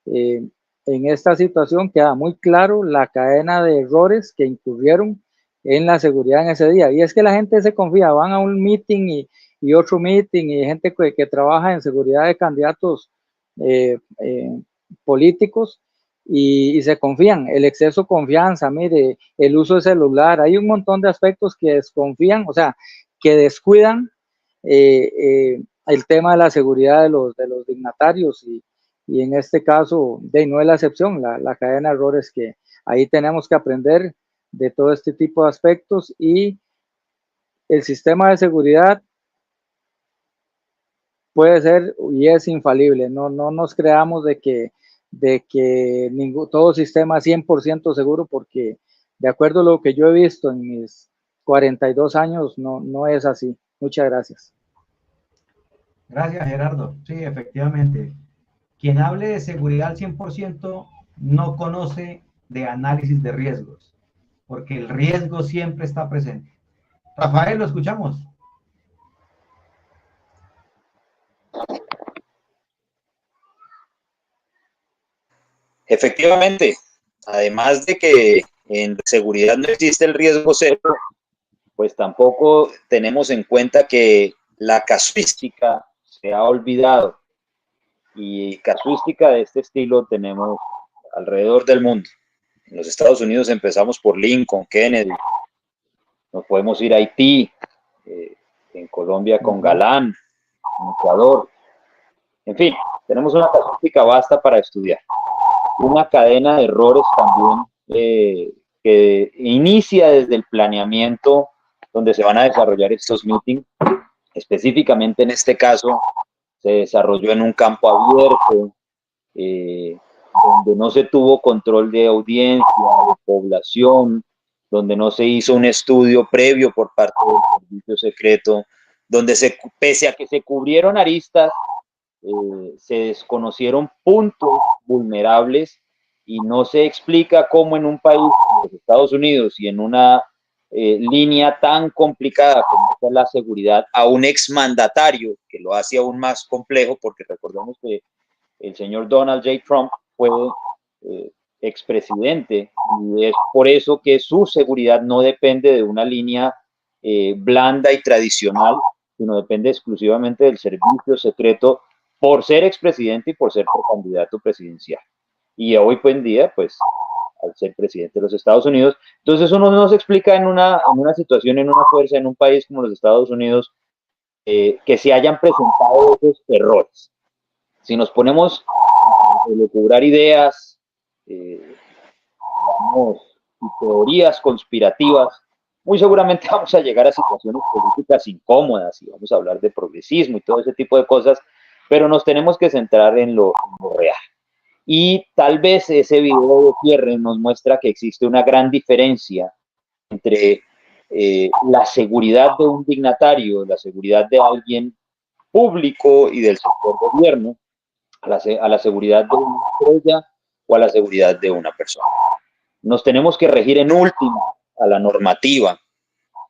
En esta situación queda muy claro la cadena de errores que incurrieron en la seguridad en ese día. Y es que la gente se confía, van a un meeting y otro meeting, y gente que trabaja en seguridad de candidatos políticos, y se confían. El exceso de confianza, mire, el uso de celular, hay un montón de aspectos que desconfían, o sea, que descuidan el tema de la seguridad de los dignatarios, y en este caso no es la excepción, la cadena de errores que ahí tenemos que aprender de todo este tipo de aspectos. Y el sistema de seguridad puede ser y es infalible, no nos creamos de que todo sistema es 100% seguro, porque de acuerdo a lo que yo he visto en mis 42 años, no es así. Muchas gracias. Gracias, Gerardo. Sí, efectivamente. Quien hable de seguridad al 100% no conoce de análisis de riesgos, porque el riesgo siempre está presente. Rafael, lo escuchamos. Efectivamente, además de que en seguridad no existe el riesgo cero, pues tampoco tenemos en cuenta que la casuística se ha olvidado, y casuística de este estilo tenemos alrededor del mundo. En los Estados Unidos empezamos por Lincoln, Kennedy, nos podemos ir a Haití, en Colombia con Galán, en Ecuador, en fin, tenemos una casuística vasta para estudiar. Una cadena de errores también que inicia desde el planeamiento donde se van a desarrollar estos meetings. Específicamente en este caso se desarrolló en un campo abierto, donde no se tuvo control de audiencia, de población, donde no se hizo un estudio previo por parte del servicio secreto, donde pese a que se cubrieron aristas, se desconocieron puntos vulnerables y no se explica cómo en un país como los Estados Unidos y en una línea tan complicada como es la seguridad a un exmandatario, que lo hace aún más complejo, porque recordemos que el señor Donald J. Trump fue expresidente, y es por eso que su seguridad no depende de una línea blanda y tradicional, sino depende exclusivamente del servicio secreto por ser expresidente y por ser precandidato presidencial. Y hoy en día, pues, al ser presidente de los Estados Unidos. Entonces eso no se explica en una situación, en una fuerza, en un país como los Estados Unidos, que se hayan presentado esos errores. Si nos ponemos a elucubrar ideas, digamos, teorías conspirativas, muy seguramente vamos a llegar a situaciones políticas incómodas y vamos a hablar de progresismo y todo ese tipo de cosas, pero nos tenemos que centrar en lo real. Y tal vez ese video de cierre nos muestra que existe una gran diferencia entre la seguridad de un dignatario, la seguridad de alguien público y del sector gobierno, a la seguridad de una estrella o a la seguridad de una persona. Nos tenemos que regir en última a la normativa,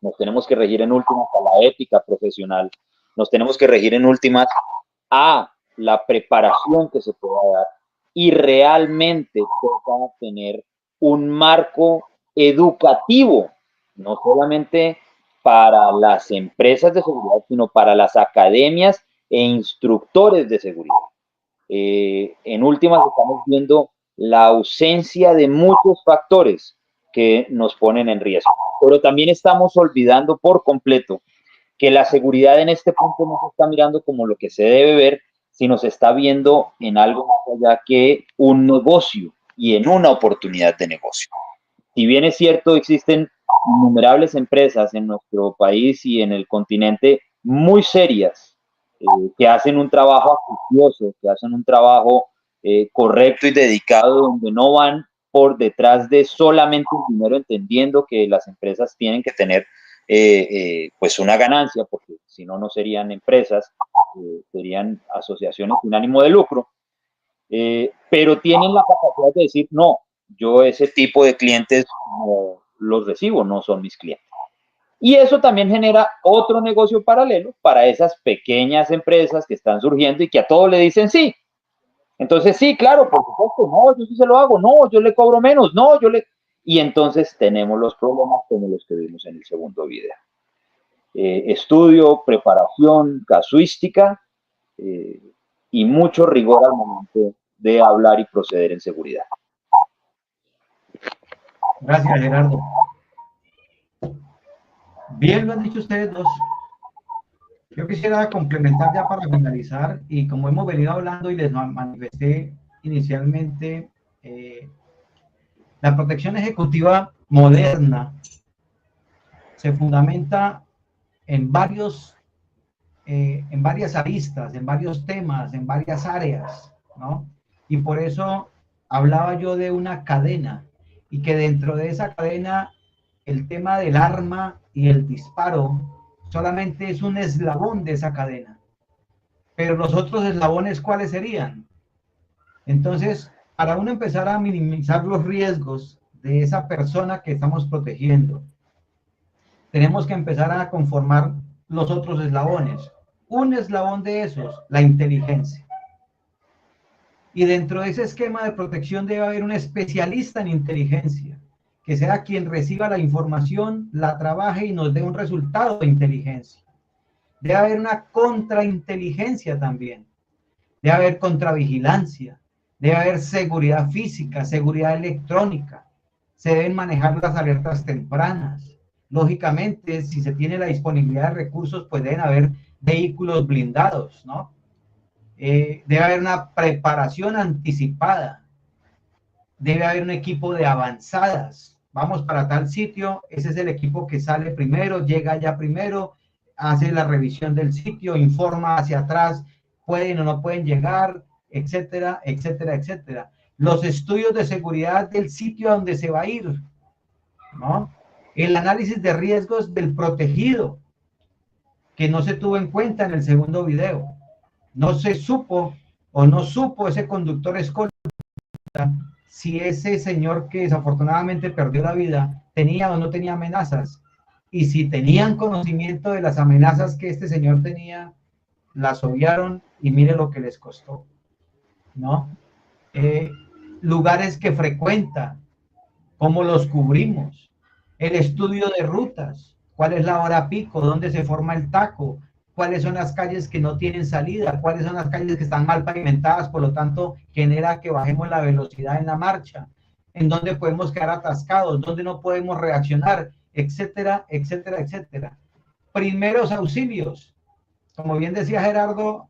nos tenemos que regir en últimas a la ética profesional, nos tenemos que regir en últimas a la preparación que se pueda dar, y realmente toca tener un marco educativo, no solamente para las empresas de seguridad, sino para las academias e instructores de seguridad. En últimas estamos viendo la ausencia de muchos factores que nos ponen en riesgo, pero también estamos olvidando por completo que la seguridad en este punto no se está mirando como lo que se debe ver, sino se está viendo en algo más allá que un negocio y en una oportunidad de negocio. Si bien es cierto, existen innumerables empresas en nuestro país y en el continente muy serias, que hacen un trabajo acucioso, que hacen un trabajo correcto y dedicado, donde no van por detrás de solamente un dinero, entendiendo que las empresas tienen que tener pues una ganancia, porque si no, no serían empresas, serían asociaciones sin ánimo de lucro, pero tienen la capacidad de decir, no, yo ese tipo de clientes no los recibo, no son mis clientes. Y eso también genera otro negocio paralelo para esas pequeñas empresas que están surgiendo y que a todos le dicen sí. Entonces, sí, claro, por supuesto, no, yo sí se lo hago, no, yo le cobro menos, no, yo le... Y entonces tenemos los problemas como los que vimos en el segundo video. Estudio, preparación, casuística y mucho rigor al momento de hablar y proceder en seguridad. Gracias, Gerardo. Bien, lo han dicho ustedes dos. Yo quisiera complementar ya para finalizar, y como hemos venido hablando y les manifesté inicialmente, la protección ejecutiva moderna se fundamenta en varias aristas, en varios temas, en varias áreas, ¿no? Y por eso hablaba yo de una cadena, y que dentro de esa cadena el tema del arma y el disparo solamente es un eslabón de esa cadena. Pero los otros eslabones, ¿cuáles serían? Entonces, para uno empezar a minimizar los riesgos de esa persona que estamos protegiendo, tenemos que empezar a conformar los otros eslabones. Un eslabón de esos, la inteligencia. Y dentro de ese esquema de protección debe haber un especialista en inteligencia, que sea quien reciba la información, la trabaje y nos dé un resultado de inteligencia. Debe haber una contrainteligencia también. Debe haber contravigilancia. Debe haber seguridad física, seguridad electrónica. Se deben manejar las alertas tempranas. Lógicamente, si se tiene la disponibilidad de recursos, pues deben haber vehículos blindados, ¿no? Debe haber una preparación anticipada. Debe haber un equipo de avanzadas. Vamos para tal sitio, ese es el equipo que sale primero, llega allá primero, hace la revisión del sitio, informa hacia atrás pueden o no pueden llegar, etcétera, etcétera, etcétera. Los estudios de seguridad del sitio a donde se va a ir, ¿no? El análisis de riesgos del protegido, que no se tuvo en cuenta en el segundo video. No se supo o no supo ese conductor escolta si ese señor que desafortunadamente perdió la vida tenía o no tenía amenazas. Y si tenían conocimiento de las amenazas que este señor tenía, las obviaron y mire lo que les costó, ¿no? Lugares que frecuenta, cómo los cubrimos, el estudio de rutas, cuál es la hora pico, dónde se forma el taco, cuáles son las calles que no tienen salida, cuáles son las calles que están mal pavimentadas, por lo tanto genera que bajemos la velocidad en la marcha, en dónde podemos quedar atascados, dónde no podemos reaccionar, etcétera, etcétera, etcétera. Primeros auxilios, como bien decía Gerardo,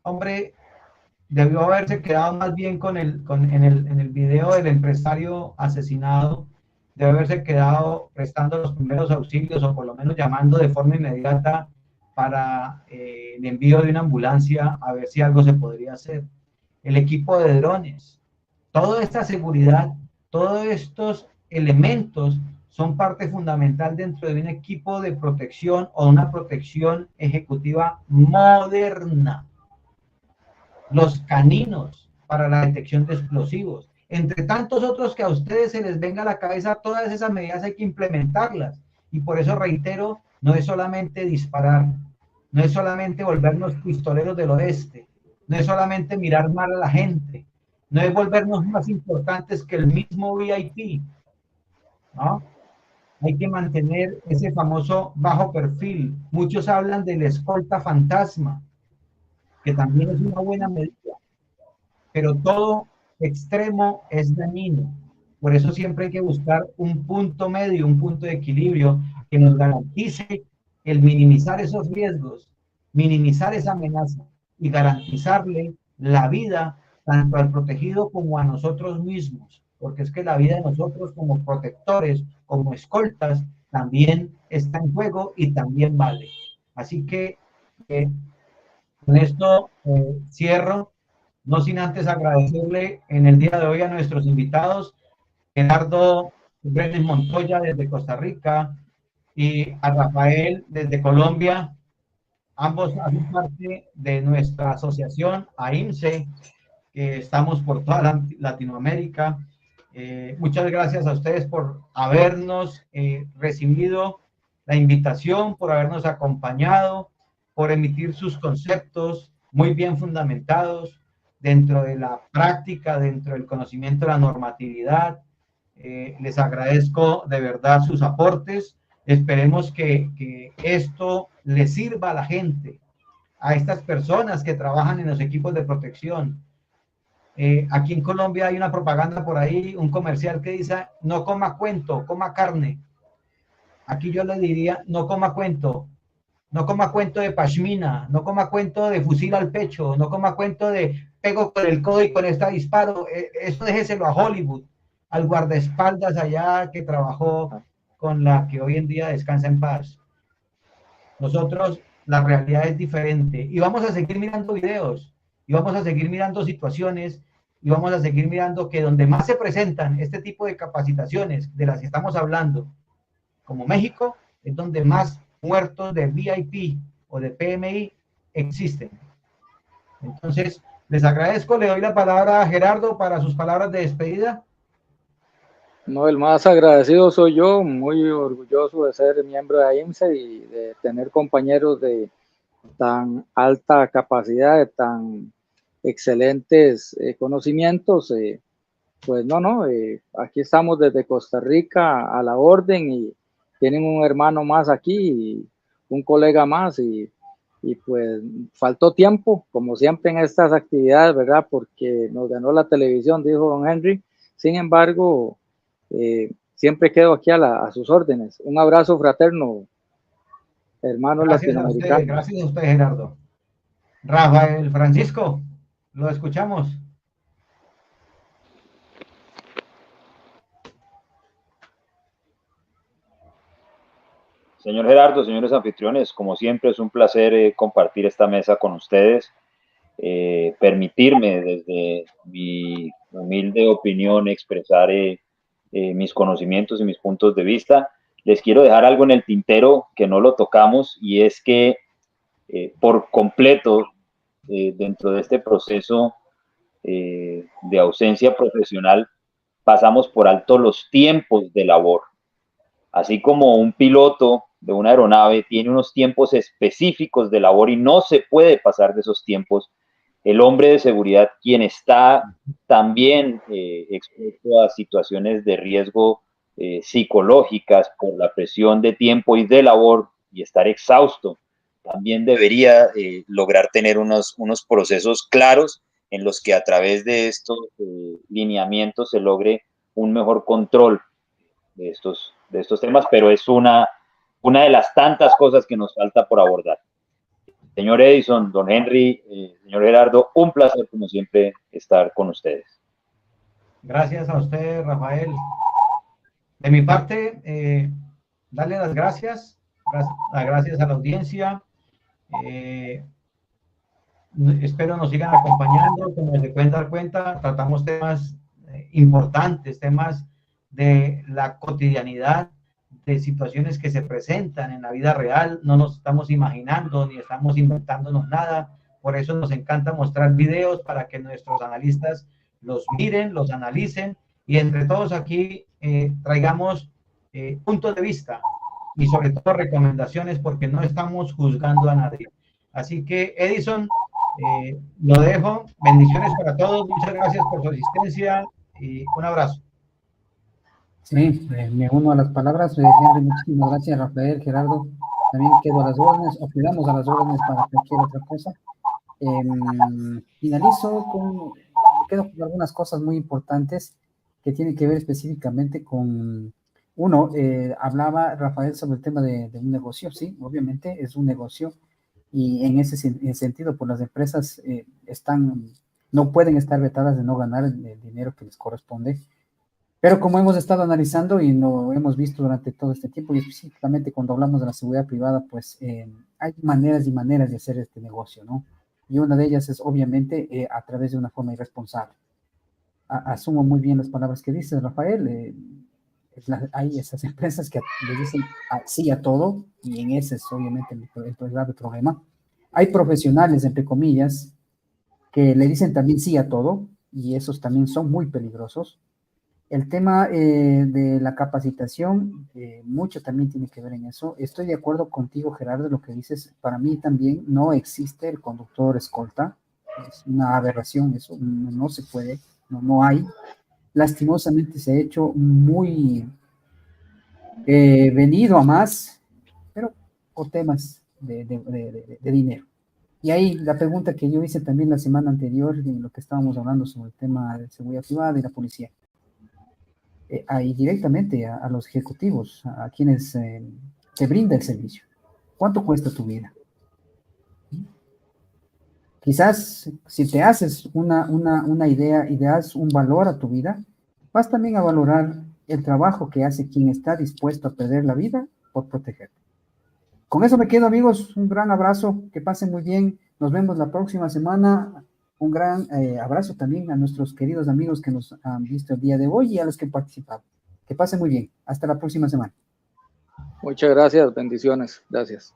hombre, debió haberse quedado más bien en el video del empresario asesinado, debe haberse quedado prestando los primeros auxilios o por lo menos llamando de forma inmediata para el envío de una ambulancia a ver si algo se podría hacer. El equipo de drones, toda esta seguridad, todos estos elementos son parte fundamental dentro de un equipo de protección o una protección ejecutiva moderna. Los caninos para la detección de explosivos, entre tantos otros que a ustedes se les venga a la cabeza, todas esas medidas hay que implementarlas. Y por eso reitero, no es solamente disparar, no es solamente volvernos pistoleros del oeste, no es solamente mirar mal a la gente, no es volvernos más importantes que el mismo VIP, ¿no? Hay que mantener ese famoso bajo perfil. Muchos hablan del escolta fantasma, que también es una buena medida, pero todo extremo es dañino. Por eso siempre hay que buscar un punto medio, un punto de equilibrio que nos garantice el minimizar esos riesgos, minimizar esa amenaza y garantizarle la vida tanto al protegido como a nosotros mismos, porque es que la vida de nosotros como protectores, como escoltas, también está en juego y también vale. Así que con esto cierro, no sin antes agradecerle en el día de hoy a nuestros invitados, Gerardo Brenes Montoya desde Costa Rica y a Rafael desde Colombia. Ambos hacen parte de nuestra asociación AIMSE, que estamos por toda Latinoamérica. Muchas gracias a ustedes por habernos recibido la invitación, por habernos acompañado, por emitir sus conceptos muy bien fundamentados dentro de la práctica, dentro del conocimiento de la normatividad. Les agradezco de verdad sus aportes. Esperemos que esto le sirva a la gente, a estas personas que trabajan en los equipos de protección. Aquí en Colombia hay una propaganda por ahí, un comercial que dice, no coma cuento, coma carne. Aquí yo le diría, no coma cuento de pashmina, no coma cuento de fusil al pecho, no coma cuento de pego con el codo y con esta disparo. Eso déjeselo a Hollywood, al guardaespaldas allá que trabajó con la que hoy en día descansa en paz. Nosotros, la realidad es diferente y vamos a seguir mirando videos y vamos a seguir mirando situaciones y vamos a seguir mirando que donde más se presentan este tipo de capacitaciones de las que estamos hablando, como México, es donde más muertos de VIP o de PMI existen. Entonces, les agradezco, le doy la palabra a Gerardo para sus palabras de despedida. No, el más agradecido soy yo, muy orgulloso de ser miembro de AIMSE y de tener compañeros de tan alta capacidad, de tan excelentes conocimientos. Pues aquí estamos desde Costa Rica a la orden y tienen un hermano más aquí y un colega más y pues faltó tiempo, como siempre en estas actividades, ¿verdad? Porque nos ganó la televisión, dijo don Henry. Sin embargo, siempre quedo aquí a sus órdenes. Un abrazo fraterno, hermanos latinoamericanos. Gracias a usted, Gerardo. Rafael Francisco, lo escuchamos. Señor Gerardo, señores anfitriones, como siempre es un placer compartir esta mesa con ustedes. permitirme desde mi humilde opinión expresar mis conocimientos y mis puntos de vista. Les quiero dejar algo en el tintero que no lo tocamos, y es que por completo dentro de este proceso de ausencia profesional pasamos por alto los tiempos de labor. Así como un piloto de una aeronave tiene unos tiempos específicos de labor y no se puede pasar de esos tiempos, el hombre de seguridad, quien está también expuesto a situaciones de riesgo psicológicas por la presión de tiempo y de labor y estar exhausto, también debería lograr tener unos procesos claros en los que a través de estos lineamientos se logre un mejor control de estos temas, pero es una de las tantas cosas que nos falta por abordar. Señor Edison, don Henry, señor Gerardo, un placer como siempre estar con ustedes. Gracias a usted, Rafael. De mi parte, darle las gracias a la audiencia. Espero nos sigan acompañando. Como se pueden dar cuenta, tratamos temas importantes, temas de la cotidianidad, de situaciones que se presentan en la vida real. No nos estamos imaginando ni estamos inventándonos nada. Por eso nos encanta mostrar videos para que nuestros analistas los miren, los analicen y entre todos aquí traigamos puntos de vista y sobre todo recomendaciones, porque no estamos juzgando a nadie. Así que, Edison, lo dejo. Bendiciones para todos. Muchas gracias por su asistencia y un abrazo. Sí, me uno a las palabras de Henry. Muchísimas gracias, Rafael, Gerardo. También quedo a las órdenes, o quedamos a las órdenes para cualquier otra cosa. Finalizo me quedo con algunas cosas muy importantes que tienen que ver específicamente con, uno, hablaba Rafael sobre el tema de un negocio. Sí, obviamente es un negocio, y en ese sentido, pues las empresas no pueden estar vetadas de no ganar el dinero que les corresponde. Pero como hemos estado analizando y lo hemos visto durante todo este tiempo, y específicamente cuando hablamos de la seguridad privada, pues hay maneras y maneras de hacer este negocio, ¿no? Y una de ellas es obviamente a través de una forma irresponsable. Asumo muy bien las palabras que dices, Rafael. Hay esas empresas que le dicen sí a todo, y en ese es obviamente el grave problema. Hay profesionales, entre comillas, que le dicen también sí a todo, y esos también son muy peligrosos. El tema de la capacitación, mucho también tiene que ver en eso. Estoy de acuerdo contigo, Gerardo, lo que dices. Para mí también no existe el conductor escolta. Es una aberración eso, no se puede, no hay. Lastimosamente se ha hecho muy venido a más, pero por temas de dinero. Y ahí la pregunta que yo hice también la semana anterior, en lo que estábamos hablando sobre el tema de seguridad privada y la policía. Ahí directamente a los ejecutivos, a quienes te brinda el servicio. ¿Cuánto cuesta tu vida? Quizás si te haces una idea y le das un valor a tu vida, vas también a valorar el trabajo que hace quien está dispuesto a perder la vida por protegerte. Con eso me quedo, amigos. Un gran abrazo, que pasen muy bien. Nos vemos la próxima semana. Un gran abrazo también a nuestros queridos amigos que nos han visto el día de hoy y a los que han participado. Que pasen muy bien. Hasta la próxima semana. Muchas gracias. Bendiciones. Gracias.